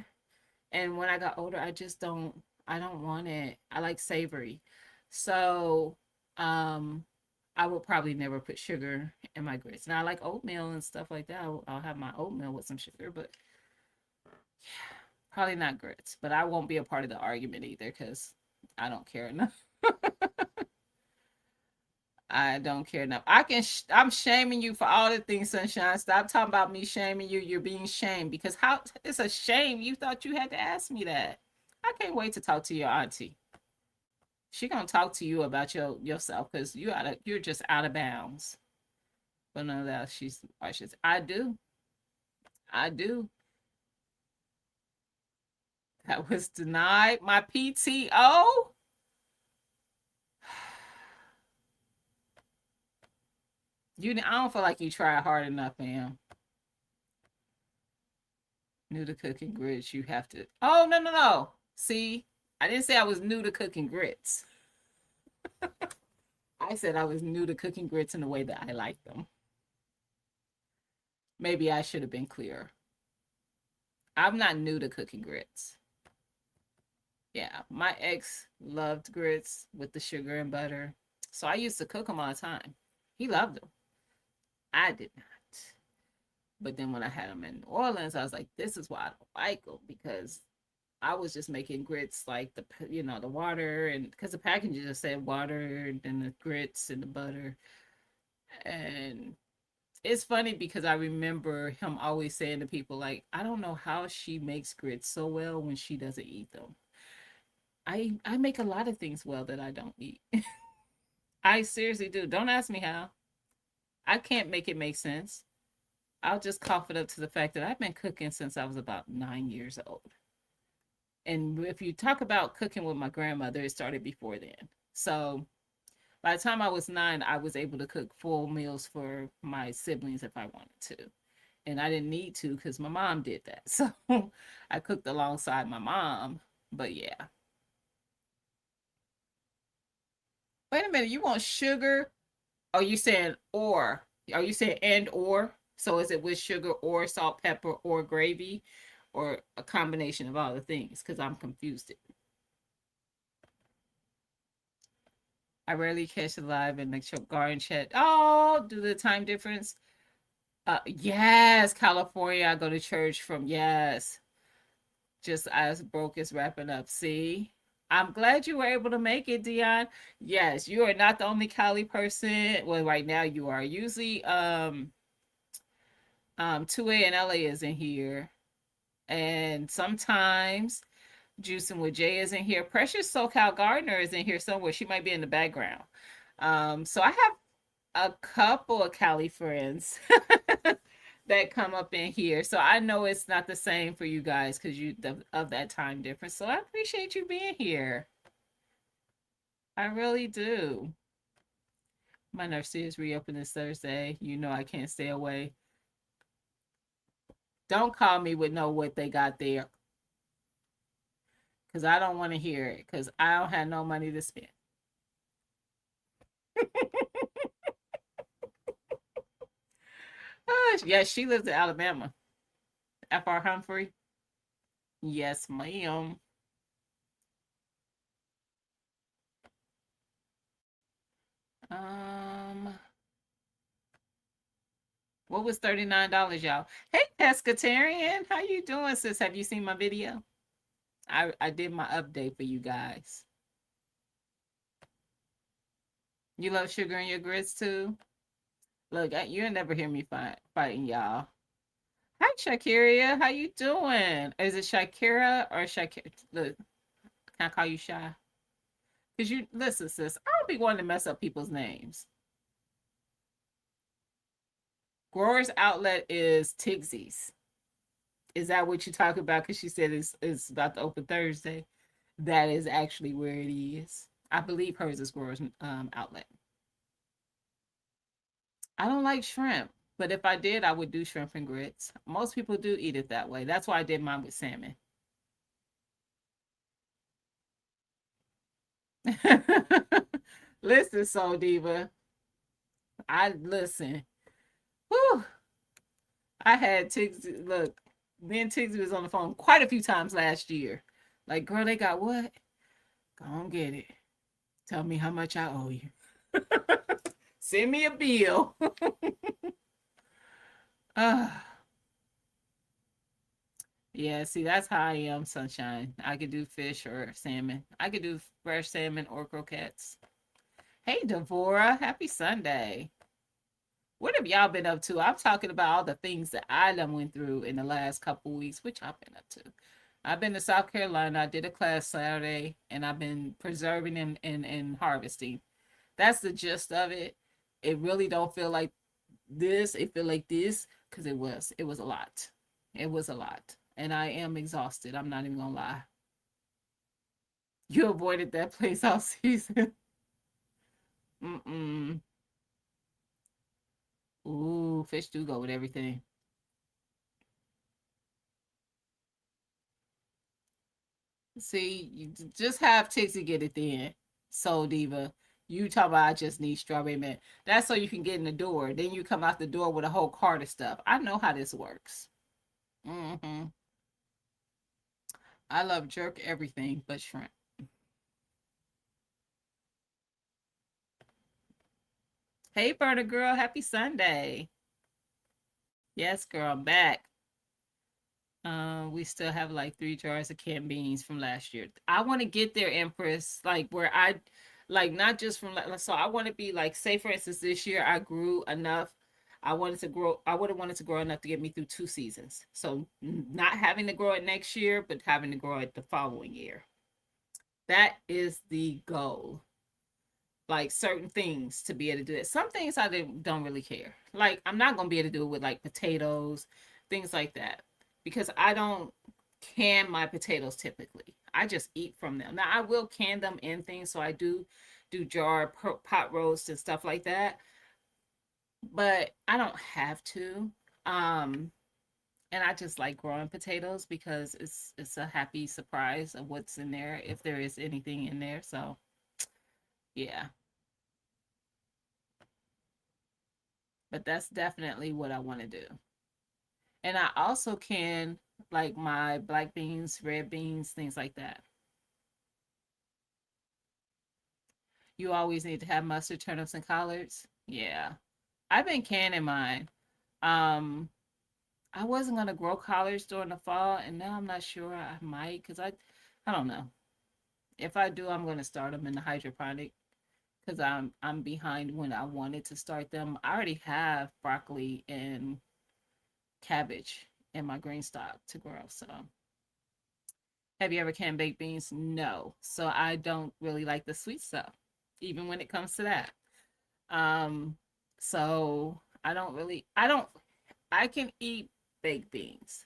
And when I got older, I don't want it. I like savory. So, um I will probably never put sugar in my grits. Now I like oatmeal and stuff like that. I'll have my oatmeal with some sugar, but probably not grits. But I won't be a part of the argument either because I don't care enough. I don't care enough. I'm shaming you for all the things, Sunshine. Stop talking about me shaming you. You're being shamed because how it's a shame you thought you had to ask me that. I can't wait to talk to your auntie. She gonna talk to you about yourself because you're just out of bounds. But none of that she's cautious. I do. I do. That was denied. My PTO. I don't feel like you tried hard enough, man. New to cooking grits, you have to. Oh no no no! See, I didn't say I was new to cooking grits. I said I was new to cooking grits in the way that I like them. Maybe I should have been clearer. I'm not new to cooking grits. Yeah, my ex loved grits with the sugar and butter, so I used to cook them all the time. He loved them. I did not. But then when I had them in New Orleans, I was like, this is why I don't like them because I was just making grits like the water and because the packaging just said water and then the grits and the butter. And it's funny because I remember him always saying to people like, I don't know how she makes grits so well when she doesn't eat them. I make a lot of things well that I don't eat. I seriously do. Don't ask me how. I can't make it make sense. I'll just cough it up to the fact that I've been cooking since I was about 9 years old. And if you talk about cooking with my grandmother, it started before then. So by the time I was 9, I was able to cook full meals for my siblings if I wanted to. And I didn't need to because my mom did that. So I cooked alongside my mom. But yeah. Wait a minute, you want sugar? Are you saying or? Are you saying and or? So is it with sugar or salt, pepper, or gravy? Or a combination of all the things? Because I'm confused. I rarely catch it live in the garden chat. Oh, due to the time difference. Yes, California. I go to church from yes. Just as broke is wrapping up. See, I'm glad you were able to make it, Dion. Yes, you are not the only Cali person. Well, right now you are. Usually, 2A and LA is in here, and sometimes Juicing with Jay is in here. Precious SoCal Gardner is in here somewhere. She might be in the background. So I have a couple of Cali friends that come up in here. So I know it's not the same for you guys because of that time difference. So I appreciate you being here. I really do. My nursery is reopened this Thursday. You know I can't stay away. Don't call me with no what they got there because I don't want to hear it because I don't have no money to spend. Yes, she lives in Alabama. F.R. Humphrey. Yes, ma'am. Um, what was $39, y'all? Hey, pescatarian, how you doing, sis? Have you seen my video? I did my update for you guys. You love sugar in your grits too? Look, you'll never hear me fighting y'all. Hi, Shakira. How you doing? Is it Shakira or Shakira? Look, can I call you Shy? Because you, listen, sis, I don't be wanting to mess up people's names. Growers Outlet is Tigsy's. Is that what you talk about? Because she said it's about to open Thursday. That is actually where it is. I believe hers is Growers Outlet. I don't like shrimp, but if I did, I would do shrimp and grits. Most people do eat it that way. That's why I did mine with salmon. Listen, Soul Diva. I listen. Whew. I had Tiggs. Look, me and Tiggs was on the phone quite a few times last year. Like, girl, they got what? Go on, get it. Tell me how much I owe you. Send me a bill. uh, yeah, see, that's how I am, Sunshine. I could do fish or salmon. I could do fresh salmon or croquettes. Hey, Devora, happy Sunday. What have y'all been up to? I'm talking about all the things that I done went through in the last couple weeks. Which I've been up to. I've been to South Carolina. I did a class Saturday, and I've been preserving and harvesting. That's the gist of it. It really don't feel like this. It feel like this because it was a lot. It was a lot, and I am exhausted. I'm not even gonna lie. You avoided that place all season. Mm-mm. Ooh, fish do go with everything. See, you just have Tixie get it then. Soul Diva. You talk about I just need strawberry man. That's so you can get in the door. Then you come out the door with a whole cart of stuff. I know how this works. Hmm. I love jerk everything but shrimp. Hey, Burner Girl. Happy Sunday. Yes, girl. I'm back. We still have like 3 jars of canned beans from last year. I want to get there, Empress, like where I, like not just from so I want to be like, say for instance, this year I grew enough. I wanted to grow. I would have wanted to grow enough to get me through 2 seasons. So not having to grow it next year, but having to grow it the following year. That is the goal, like certain things to be able to do it. Some things I don't really care. Like I'm not gonna be able to do it with like potatoes, things like that, because I don't can my potatoes typically. I just eat from them. Now I will can them in things, so I do jar pot roast and stuff like that, but I don't have to. Um, and I just like growing potatoes because it's a happy surprise of what's in there if there is anything in there. So yeah, but that's definitely what I want to do. And I also can like my black beans, red beans, things like that. You always need to have mustard, turnips, and collards. Yeah. I've been canning mine. Um, I wasn't gonna grow collards during the fall, and now I'm not sure I might because I don't know. If I do, I'm gonna start them in the hydroponic because I'm behind when I wanted to start them. I already have broccoli and cabbage in my green stock to grow. So have you ever canned baked beans? No. So I don't really like the sweet stuff, even when it comes to that. Um, so I can eat baked beans.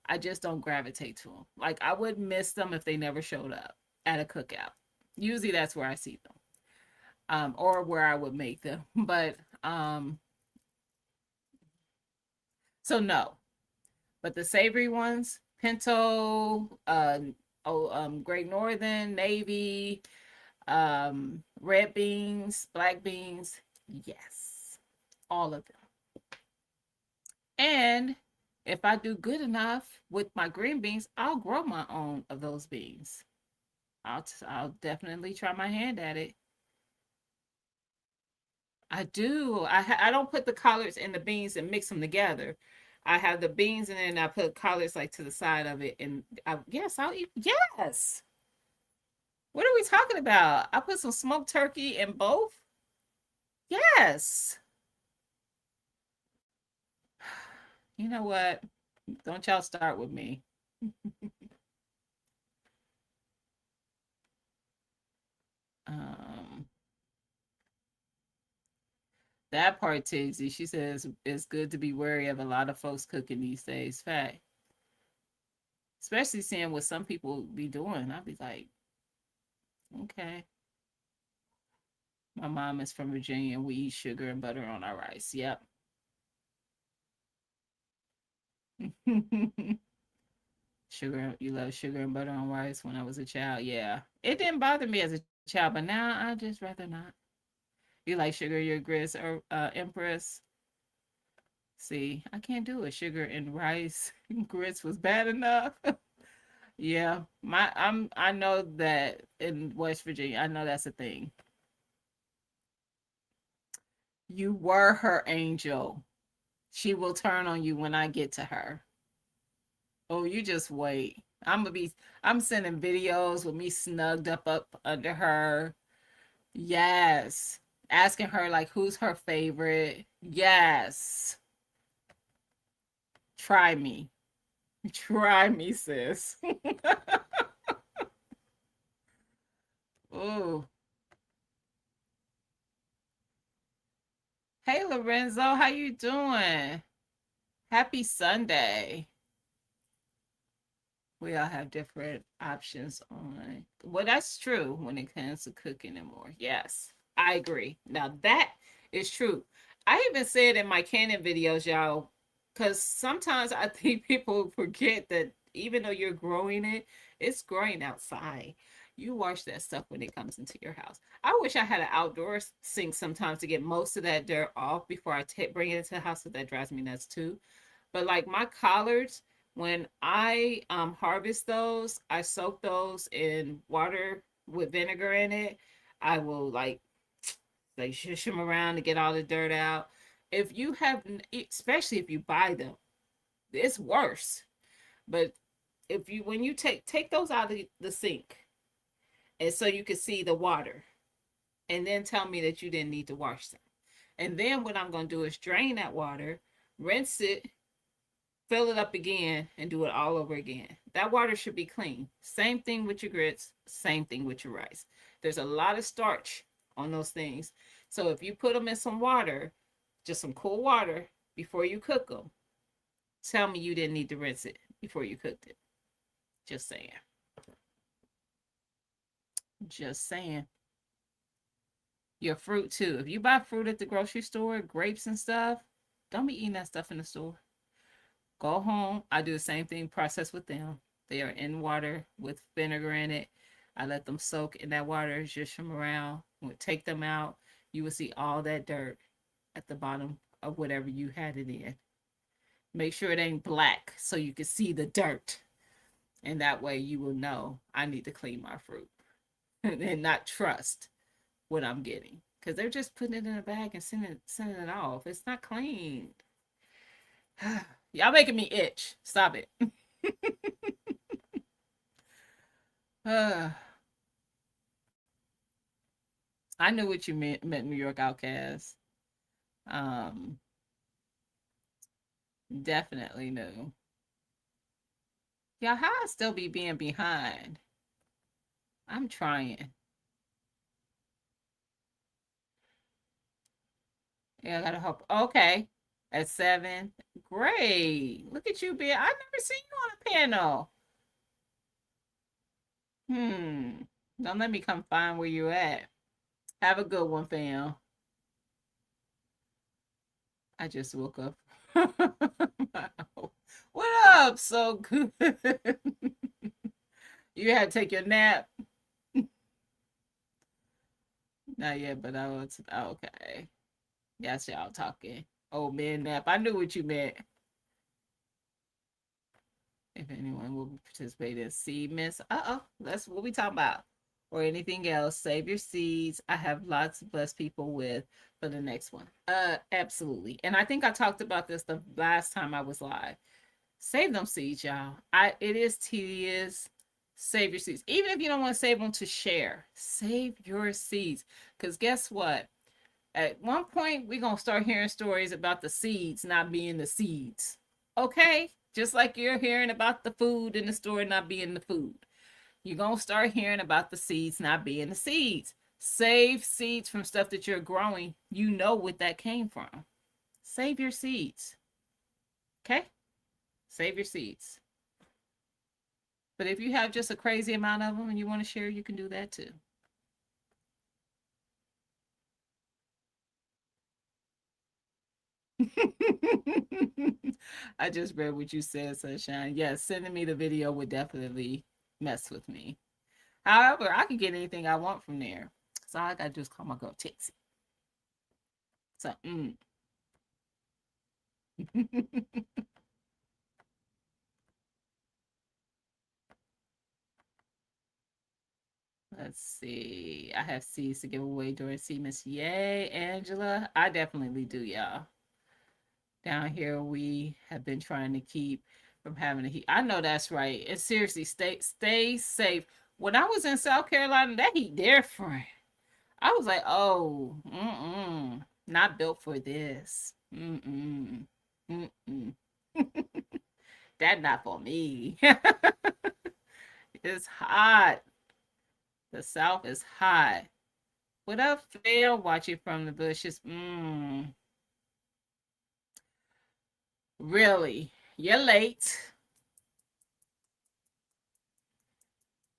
I just don't gravitate to them. Like I would miss them if they never showed up at a cookout. Usually that's where I see them. Or where I would make them. But so no. But the savory ones, pinto, Great Northern, navy, red beans, black beans, yes, all of them. And if I do good enough with my green beans, I'll grow my own of those beans. I'll definitely try my hand at it. I do. I don't put the collards in the beans and mix them together. I have the beans and then I put collards like to the side of it, and yes, I'll eat. Yes. What are we talking about? I put some smoked turkey in both. Yes. You know what? Don't y'all start with me. Um, that part, Tigsy. She says it's good to be wary of a lot of folks cooking these days. Fact. Especially seeing what some people be doing. I'd be like, Okay. My mom is from Virginia and we eat sugar and butter on our rice. Yep. Sugar, you love sugar and butter on rice when I was a child. Yeah. It didn't bother me as a child, but now I just rather not. You like sugar, your grits or Empress? See, I can't do it. Sugar and rice grits was bad enough. Yeah. I know that in West Virginia, I know that's a thing. You were her angel. She will turn on you when I get to her. Oh, you just wait. I'm sending videos with me snugged up under her. Yes. Asking her like who's her favorite. Yes. Try me. Try me, sis. Oh. Hey Lorenzo, how you doing? Happy Sunday. We all have different options on. Well, that's true when it comes to cooking and more. Yes, I agree. Now that is true. I even said in my canning videos, y'all, because sometimes I think people forget that even though you're growing it, it's growing outside. You wash that stuff when it comes into your house. I wish I had an outdoor sink sometimes to get most of that dirt off before I bring it into the house, but that drives me nuts too. But like my collards, when I harvest those, I soak those in water with vinegar in it. I will like shush them around to get all the dirt out. If you have, especially if you buy them, it's worse. But if you when you take those out of the sink, and so you can see the water, and then tell me that you didn't need to wash them. And then what I'm gonna do is drain that water, rinse it, fill it up again, and do it all over again. That water should be clean. Same thing with your grits, same thing with your rice. There's a lot of starch on those things. So if you put them in some water, just some cool water before you cook them, tell me you didn't need to rinse it before you cooked it. Just saying. Just saying. Your fruit too. If you buy fruit at the grocery store, grapes and stuff, don't be eating that stuff in the store. Go home. I do the same thing process with them. They are in water with vinegar in it. I let them soak in that water, just from around. When we take them out, you will see all that dirt at the bottom of whatever you had it in. Make sure it ain't black so you can see the dirt. And that way you will know I need to clean my fruit and not trust what I'm getting. Because they're just putting it in a bag and sending it off. It's not clean. Y'all making me itch. Stop it. uh, I knew what you meant, New York Outcast. Um, definitely knew. Y'all, how I still be being behind? I'm trying. Yeah, I gotta hope. Okay, at 7. Great. Look at you being. I've never seen you on a panel. Hmm. Don't let me come find where you at. Have a good one, fam. I just woke up. What up? So good. You had to take your nap. Not yet, but I was okay. Yes, y'all talking. Old man nap. I knew what you meant. If anyone will participate in seed miss, that's what we talking about. Or anything else, save your seeds. I have lots of blessed people with for the next one. Absolutely. And I think I talked about this the last time I was live. Save them seeds, y'all. It is tedious. Save your seeds. Even if you don't want to save them to share, save your seeds. Because guess what? At one point, we're going to start hearing stories about the seeds not being the seeds. Okay? Just like you're hearing about the food in the store not being the food. You're going to start hearing about the seeds not being the seeds. Save seeds from stuff that you're growing. You know what that came from. Save your seeds. Okay? Save your seeds. But if you have just a crazy amount of them and you want to share, you can do that too. I just read what you said, Sunshine. Yes, sending me the video would definitely mess with me. However, I can get anything I want from there. So all I gotta do is call my girl Tixie. So, let's see. I have seeds to give away during Miss. Yay, Angela. I definitely do, y'all. Down here, we have been trying to keep from having a heat. I know that's right. And seriously, stay safe. When I was in South Carolina, that heat different. I was like, oh, not built for this. Mm-mm. That not for me. It's hot. The South is hot. What up, Phil? Watching from the bushes. Really? You're late.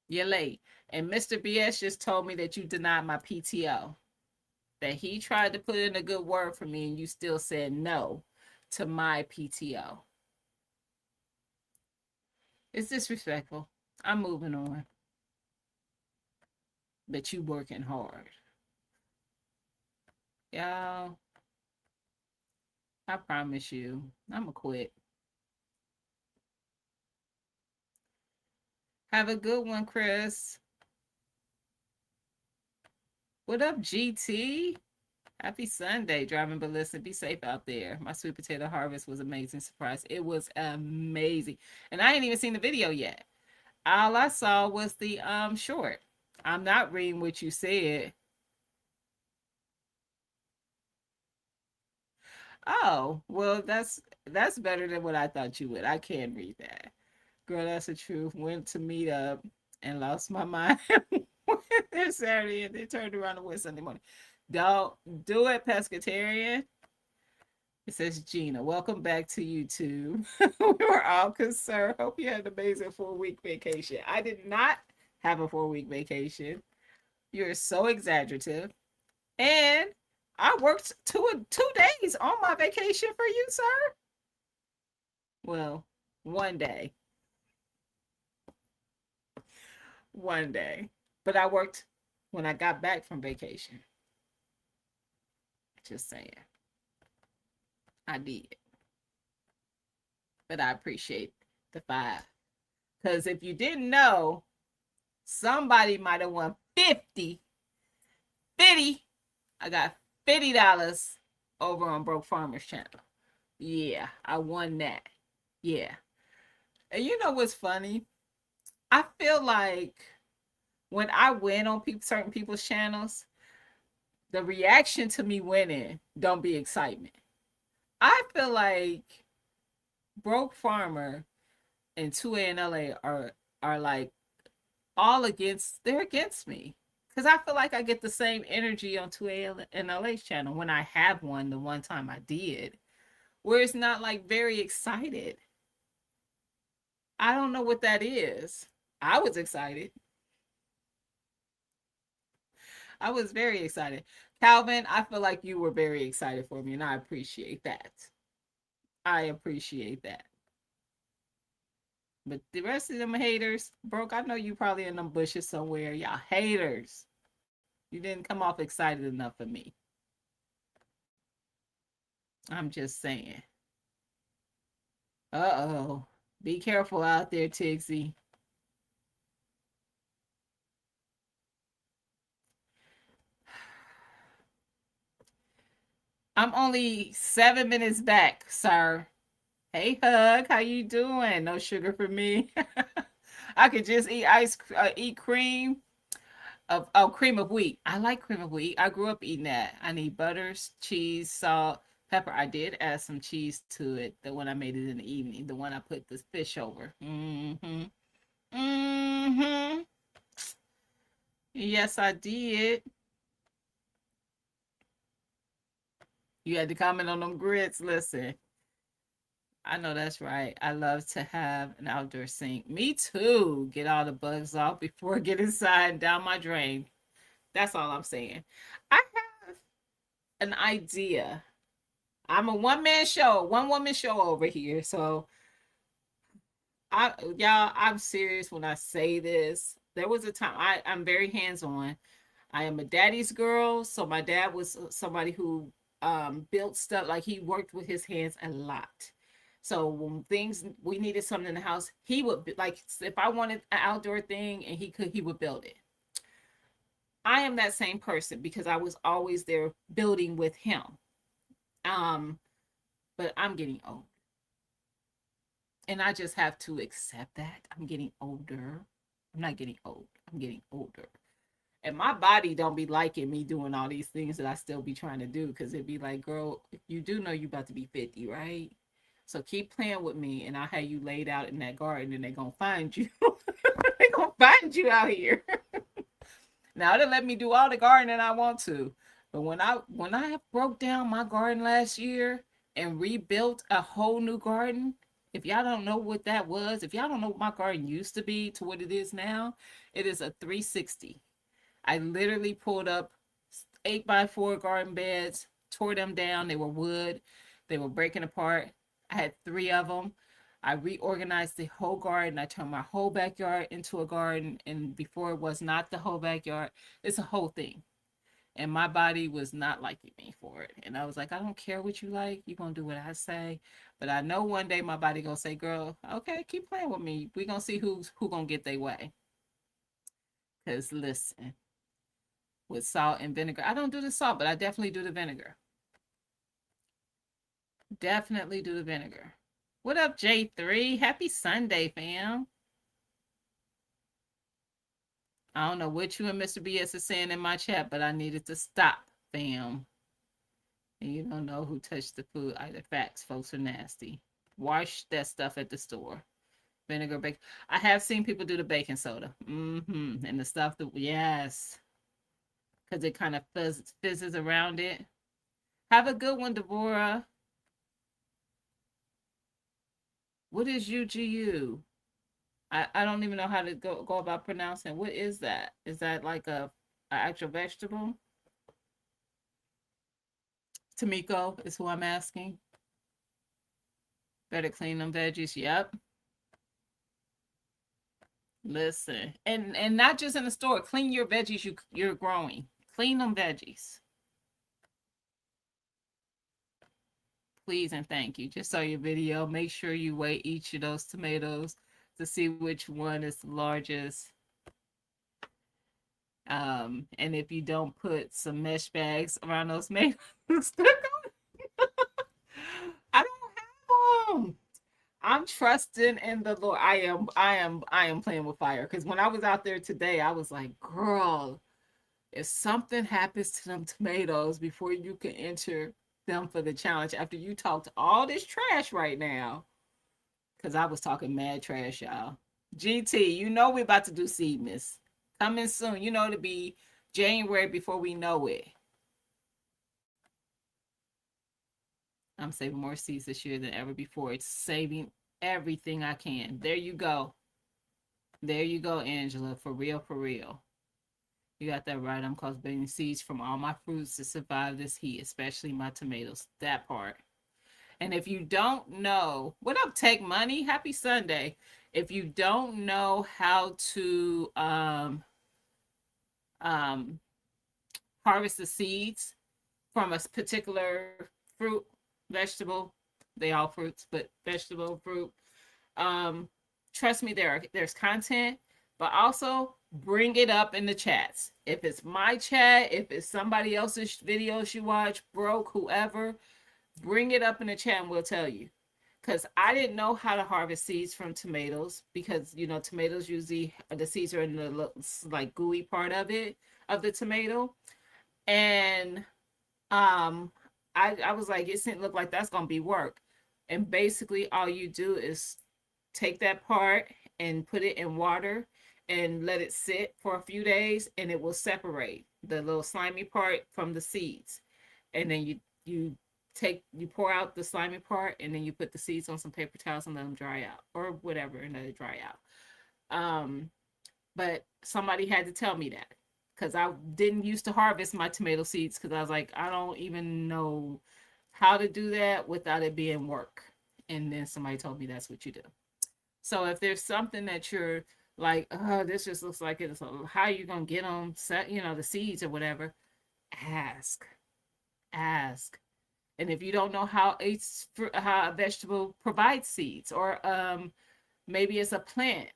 You're late. And Mr. BS just told me that you denied my PTO. That he tried to put in a good word for me and you still said no to my PTO. It's disrespectful. I'm moving on. But you working hard. Y'all, I promise you, I'ma quit. Have a good one, Chris. What up, GT? Happy Sunday, driving but listen, be safe out there. My sweet potato harvest was amazing surprise. It was amazing. And I ain't even seen the video yet. All I saw was the short. I'm not reading what you said. Oh, well, that's better than what I thought you would. I can read that. Girl, that's the truth. Went to meet up and lost my mind Saturday and then turned around and went Sunday morning. Don't do it, pescatarian. It says Gina. Welcome back to YouTube. We were all concerned. Hope you had an amazing 4-week vacation. I did not have a 4-week vacation. You're so exaggerative. And I worked 2 days on my vacation for you, sir. Well, one day. One day. But I worked when I got back from vacation. Just saying. I did. But I appreciate the 5. Because if you didn't know, somebody might have won 50. 50. I got $50 over on Broke Farmers channel. Yeah, I won that. Yeah. And you know what's funny? I feel like when I win on certain people's channels, the reaction to me winning don't be excitement. I feel like Broke Farmer and 2A and LA are like all against, they're against me. Because I feel like I get the same energy on 2A and LA's channel when I have one the one time I did, where it's not like very excited. I don't know what that is. I was excited. I was very excited. Calvin, I feel like you were very excited for me, and I appreciate that. I appreciate that. But the rest of them haters, Broke, I know you probably in them bushes somewhere. Y'all haters. You didn't come off excited enough for me. I'm just saying. Uh-oh. Be careful out there, Tixie. I'm only 7 minutes back, sir. Hey, Hug, how you doing? No sugar for me. I could just eat cream of cream of wheat. I like cream of wheat. I grew up eating that. I need butters, cheese, salt, pepper. I did add some cheese to it. The one I made it in the evening. The one I put the fish over. Mm-hmm. Mm-hmm. Yes, I did. You had to comment on them grits. Listen, I know that's right. I love to have an outdoor sink. Me too. Get all the bugs off before I get inside and down my drain. That's all I'm saying. I have an idea. I'm a one man show, one woman show over here. So y'all, I'm serious when I say this. There was a time I'm very hands on. I am a daddy's girl, so my dad was somebody who built stuff. Like he worked with his hands a lot. So when things we needed something in the house, he would like if I wanted an outdoor thing and he would build it. I am that same person because I was always there building with him. Um, but I'm getting old, and I just have to accept that I'm getting older. I'm not getting old. I'm getting older. And my body don't be liking me doing all these things that I still be trying to do because it'd be like, girl, you do know you about to be 50, right? So keep playing with me and I'll have you laid out in that garden and they're gonna find you. They're gonna find you out here. Now they let me do all the gardening I want to. But when I broke down my garden last year and rebuilt a whole new garden, if y'all don't know what that was, if y'all don't know what my garden used to be to what it is now, it is a 360. I literally pulled up 8x4 garden beds, tore them down. They were wood, they were breaking apart. I had three of them. I reorganized the whole garden. I turned my whole backyard into a garden. And before it was not the whole backyard, it's a whole thing. And my body was not liking me for it. And I was like, I don't care what you like. You're going to do what I say. But I know one day my body going to say, girl, okay, keep playing with me. We're going to see who going to get their way. Because listen, with salt and vinegar. I don't do the salt, but I definitely do the vinegar. Definitely do the vinegar. What up, J3? Happy Sunday, fam. I don't know what you and Mr. BS is saying in my chat, but I needed to stop, fam. And you don't know who touched the food either. Facts, folks are nasty. Wash that stuff at the store. Vinegar, bacon. I have seen people do the baking soda. Mm-hmm. And the stuff that, yes. Because it kind of fizzes around it. Have a good one, Devorah. What is UGU? I don't even know how to go about pronouncing. What is that? Is that like a actual vegetable? Tamiko is who I'm asking. Better clean them veggies. Yep. Listen, and not just in the store. Clean your veggies you're growing. Clean them veggies, please and thank you. Just saw your video. Make sure you weigh each of those tomatoes to see which one is the largest. And if you don't put some mesh bags around those tomatoes, I don't have them. I'm trusting in the Lord. I am playing with fire. Because when I was out there today, I was like, girl, if something happens to them tomatoes before you can enter them for the challenge, after you talked all this trash right now, because I was talking mad trash, y'all. GT, you know we're about to do Seedmas. Coming soon. You know it'll be January before we know it. I'm saving more seeds this year than ever before. It's saving everything I can. There you go. There you go, Angela. For real, for real. You got that right. I'm cultivating seeds from all my fruits to survive this heat, especially my tomatoes. That part. And if you don't know, what up, Take Money? Happy Sunday. If you don't know how to um, harvest the seeds from a particular fruit, vegetable, they all fruits, but vegetable, fruit, um, trust me, there's content, but also bring it up in the chats. If it's my chat, if it's somebody else's videos you watch, broke, whoever, bring it up in the chat and we'll tell you. Because I didn't know how to harvest seeds from tomatoes because tomatoes usually the seeds are in the like gooey part of it of the tomato, and I was like, it didn't look like that's gonna be work. And basically all you do is take that part and put it in water and let it sit for a few days and it will separate the little slimy part from the seeds. And then you pour out the slimy part and then you put the seeds on some paper towels and let them dry out or whatever and let it dry out. But somebody had to tell me that because I didn't used to harvest my tomato seeds because I was like, I don't even know how to do that without it being work. And then somebody told me that's what you do. So if there's something that you're like, oh, this just looks like it's how are you gonna get them set, the seeds or whatever, ask. Ask. And if you don't know how a vegetable provides seeds, or maybe it's a plant.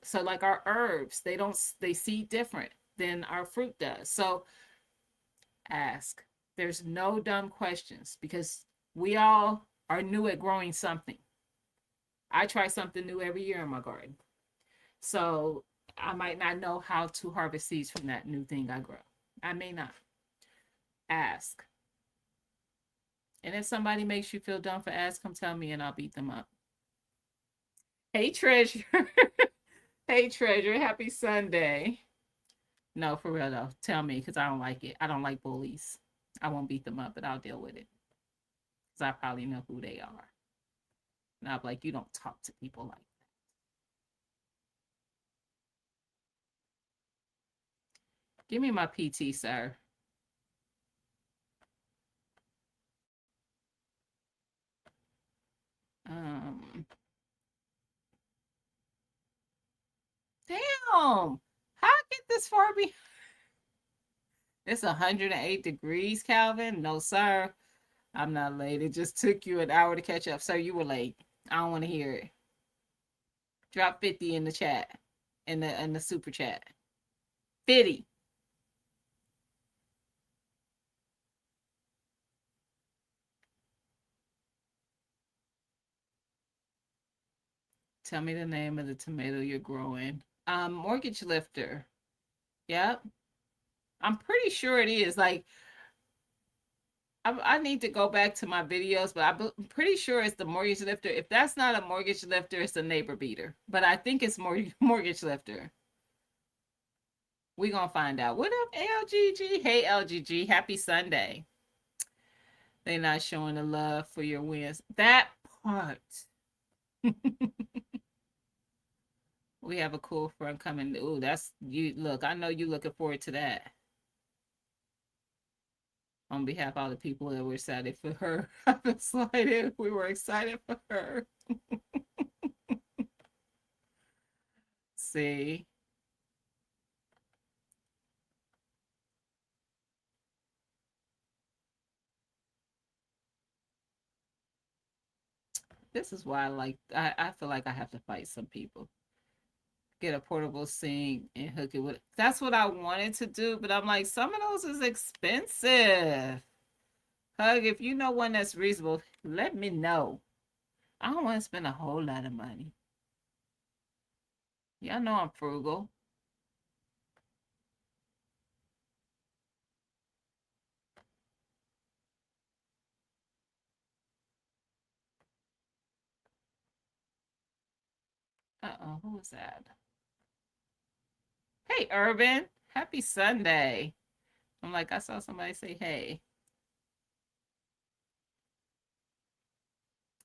So like our herbs, they seed different than our fruit does. So ask. There's no dumb questions because we all are new at growing something. I try something new every year in my garden. So I might not know how to harvest seeds from that new thing I grow. I may not. Ask. And if somebody makes you feel dumb for ask, come tell me and I'll beat them up. Hey, Treasure. Hey, Treasure. Happy Sunday. No, for real though. Tell me because I don't like it. I don't like bullies. I won't beat them up, but I'll deal with it because I probably know who they are. And I'll be like, you don't talk to people like that. Give me my PT, sir. Um, damn. How I get this far behind? It's 108 degrees, Calvin. No, sir. I'm not late. It just took you an hour to catch up. Sir, you were late. I don't want to hear it. Drop 50 in the chat. In the super chat. 50. Tell me the name of the tomato you're growing. Mortgage lifter. Yep. I'm pretty sure it is. Like, I need to go back to my videos, but I'm pretty sure it's the mortgage lifter. If that's not a mortgage lifter, it's a neighbor beater. But I think it's mortgage lifter. We're going to find out. What up, LGG? Hey, LGG. Happy Sunday. They're not showing the love for your wins. That part. We have a cool front coming. Ooh, that's you. Look, I know you looking forward to that. On behalf of all the people that were excited for her. I'm excited. We were excited for her. See. This is why I feel like I have to fight some people. Get a portable sink and hook it with. That's what I wanted to do, but I'm like, some of those is expensive. Hug, if you know one that's reasonable, let me know. I don't want to spend a whole lot of money. Y'all know I'm frugal. Uh-oh, who was that? Hey, Urban. Happy Sunday. I'm like, I saw somebody say, hey.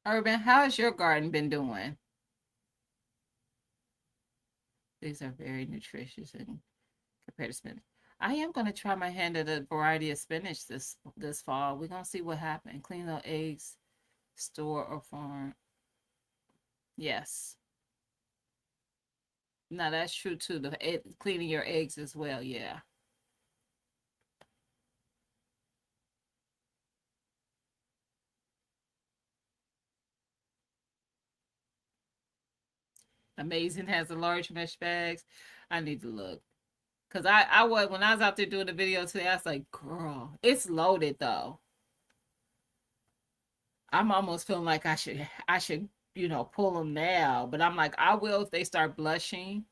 Urban, how has your garden been doing? These are very nutritious and compared to spinach. I am going to try my hand at a variety of spinach this fall. We're going to see what happens. Clean the eggs, store or farm. Yes. No, that's true too. Cleaning your eggs as well. Yeah. Amazing has the large mesh bags. I need to look. Cause I was when I was out there doing the video today, I was like, girl, it's loaded though. I'm almost feeling like I should pull them now, but I'm like I will if they start blushing,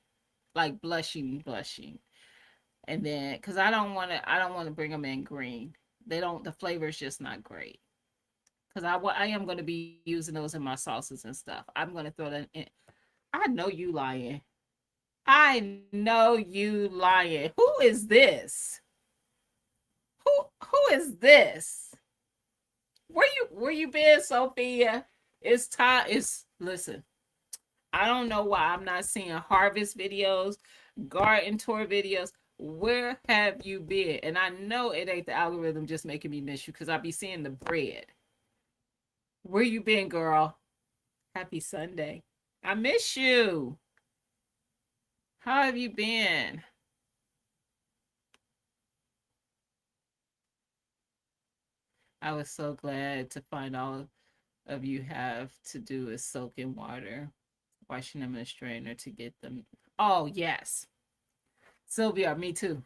like blushing, and then because I don't want to bring them in green. The flavor is just not great. Because I am going to be using those in my sauces and stuff. I'm going to throw that in. I know you lying. I know you lying. Who is this? Who is this? Where you been, Sophia? It's time. It's listen. I don't know why I'm not seeing harvest videos, garden tour videos. Where have you been? And I know it ain't the algorithm just making me miss you because I be seeing the bread. Where you been, girl? Happy Sunday. I miss you. How have you been? I was so glad to find all of you have to do is soak in water, washing them in a strainer to get them. Oh, yes. Sylvia, me too.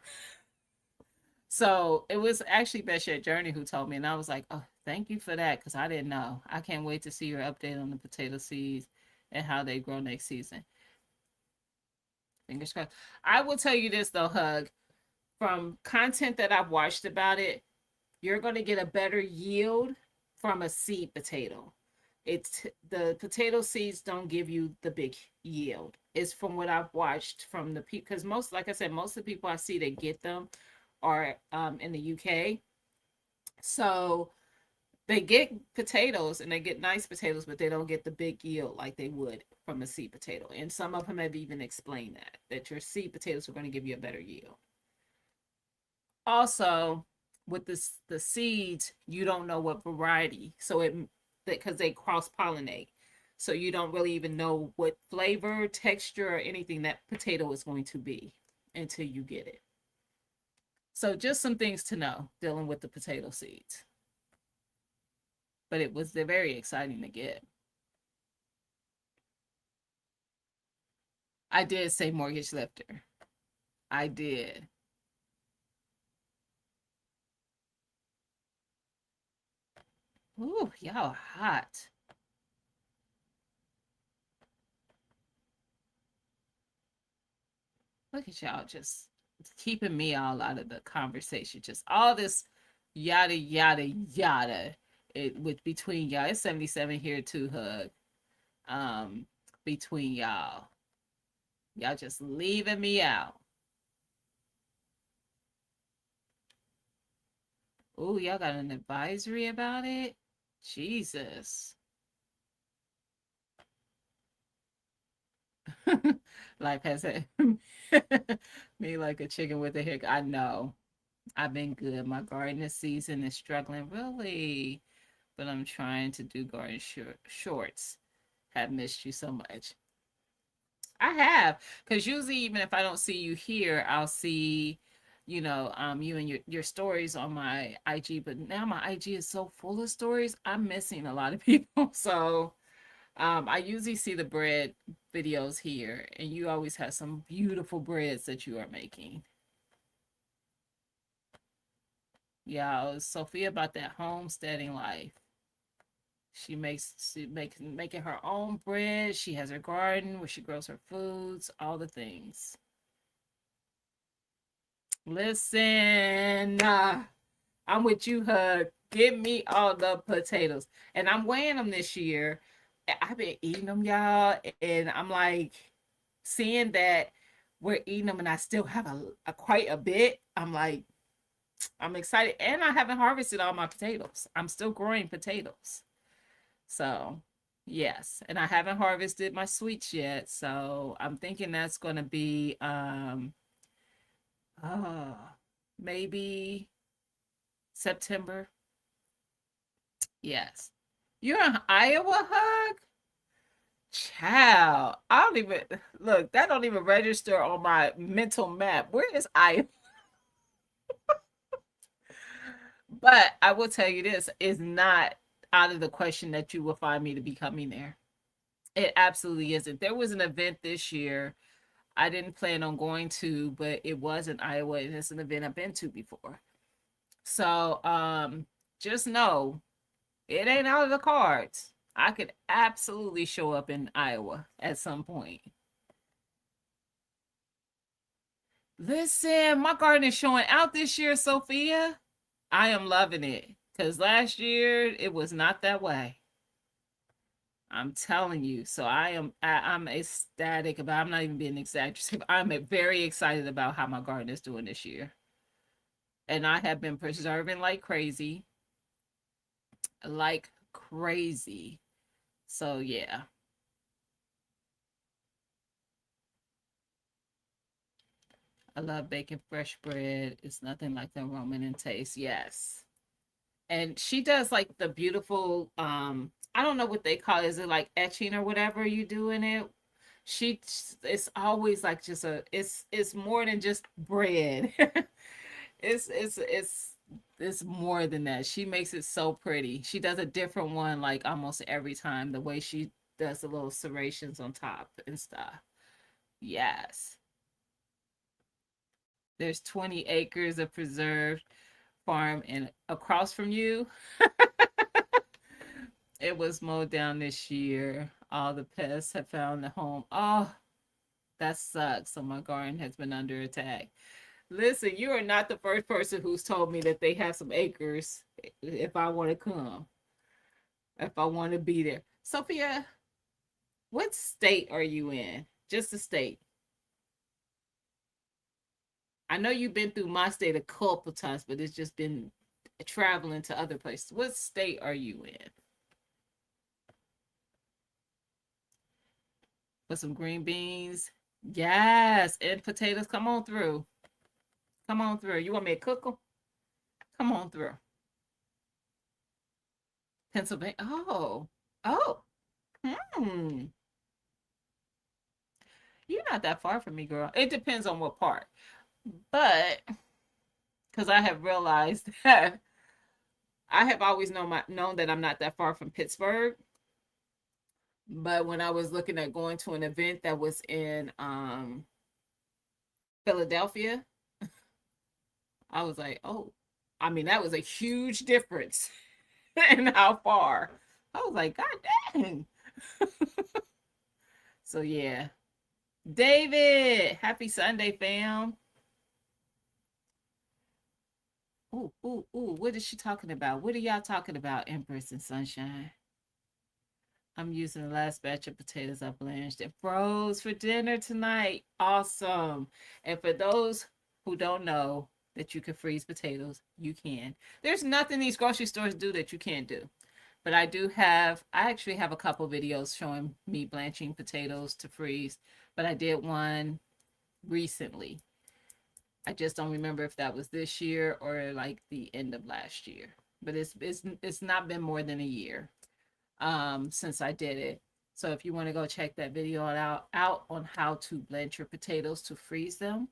So it was actually Best Journey who told me, and I was like, oh, thank you for that, because I didn't know. I can't wait to see your update on the potato seeds and how they grow next season. Fingers crossed. I will tell you this though, Hug. From content that I've watched about it, you're going to get a better yield from a seed potato. It's the potato seeds don't give you the big yield. It's from what I've watched from the people, because most, like I said, most of the people I see that get them are in the UK. So they get potatoes and they get nice potatoes, but they don't get the big yield like they would from a seed potato. And some of them have even explained that your seed potatoes are going to give you a better yield. Also, with the seeds, you don't know what variety, so it because they cross pollinate, so you don't really even know what flavor, texture, or anything that potato is going to be until you get it. So just some things to know dealing with the potato seeds. But they're very exciting to get. I did say mortgage lifter. I did. Ooh, y'all hot. Look at y'all just keeping me all out of the conversation. Just all this yada yada yada. It with between y'all. It's 77 here too, Hug. Um, between y'all. Y'all just leaving me out. Ooh, y'all got an advisory about it? Jesus. Life has it. Me like a chicken with a hick. I know. I've been good. My garden this season is struggling really, but I'm trying to do garden shorts. Have missed you so much. I have, because usually even if I don't see you here, I'll see, you and your stories on my IG. But now my IG is so full of stories, I'm missing a lot of people. So I usually see the bread videos here, and you always have some beautiful breads that you are making. Yeah, Sophia about that homesteading life. She makes making her own bread. She has her garden where she grows her foods, all the things. Listen, I'm with you, Hug. Give me all the potatoes. And I'm weighing them this year. I've been eating them, y'all. And I'm like, seeing that we're eating them and I still have a quite a bit. I'm like, I'm excited. And I haven't harvested all my potatoes. I'm still growing potatoes. So, yes. And I haven't harvested my sweets yet. So I'm thinking that's going to be, uh, maybe September. Yes. You're in Iowa, Hug? Child. I don't even look, that don't even register on my mental map. Where is Iowa? But I will tell you this is not out of the question that you will find me to be coming there. It absolutely isn't. There was an event this year I didn't plan on going to, but it was in Iowa and it's an event I've been to before. So just know it ain't out of the cards. I could absolutely show up in Iowa at some point. Listen, my garden is showing out this year, Sophia. I am loving it because last year it was not that way. I'm telling you. So I'm ecstatic about. I'm not even being exaggerative. I'm very excited about how my garden is doing this year, and I have been preserving like crazy, like crazy. So yeah, I love baking fresh bread. It's nothing like the aroma and taste. Yes. And she does like the beautiful I don't know what they call it. Is it like etching or whatever you do in it? She it's always like just a it's more than just bread. It's it's more than that. She makes it so pretty. She does a different one like almost every time. The way she does the little serrations on top and stuff. Yes. There's 20 acres of preserved farm and across from you. It was mowed down this year. All the pests have found a home. Oh, that sucks. So my garden has been under attack. Listen, you are not the first person who's told me that they have some acres if I want to come, if I want to be there. Sophia, what state are you in? Just the state. I know you've been through my state a couple times, but it's just been traveling to other places. What state are you in? For some green beans? Yes, and potatoes. Come on through. Come on through. You want me to cook them? Come on through. Pennsylvania. Oh, oh. Hmm. You're not that far from me, girl. It depends on what part. But because I have realized that I have always known that I'm not that far from Pittsburgh. But when I was looking at going to an event that was in Philadelphia, I was like, oh, I mean, that was a huge difference in how far. I was like, God dang. So yeah. David, happy Sunday, fam. Ooh, ooh, ooh. What is she talking about? What are y'all talking about, Empress and Sunshine? I'm using the last batch of potatoes I blanched and froze for dinner tonight. Awesome. And for those who don't know that you can freeze potatoes, you can. There's nothing these grocery stores do that you can't do. But I actually have a couple videos showing me blanching potatoes to freeze, but I did one recently. I just don't remember if that was this year or like the end of last year. But it's not been more than a year since I did it. So if you want to go check that video out on how to blend your potatoes to freeze them,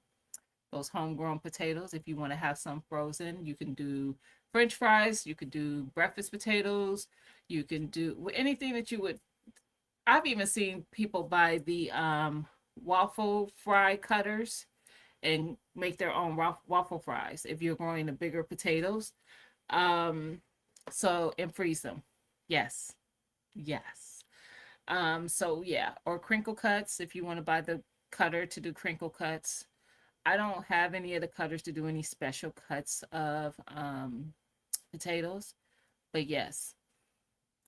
those homegrown potatoes, if you want to have some frozen, you can do French fries, you could do breakfast potatoes, you can do anything that you would. I've even seen people buy the waffle fry cutters and make their own waffle fries if you're growing the bigger potatoes. Um, so and freeze them. Yes, yes. So yeah, or crinkle cuts if you want to buy the cutter to do crinkle cuts. I don't have any of the cutters to do any special cuts of potatoes, but yes,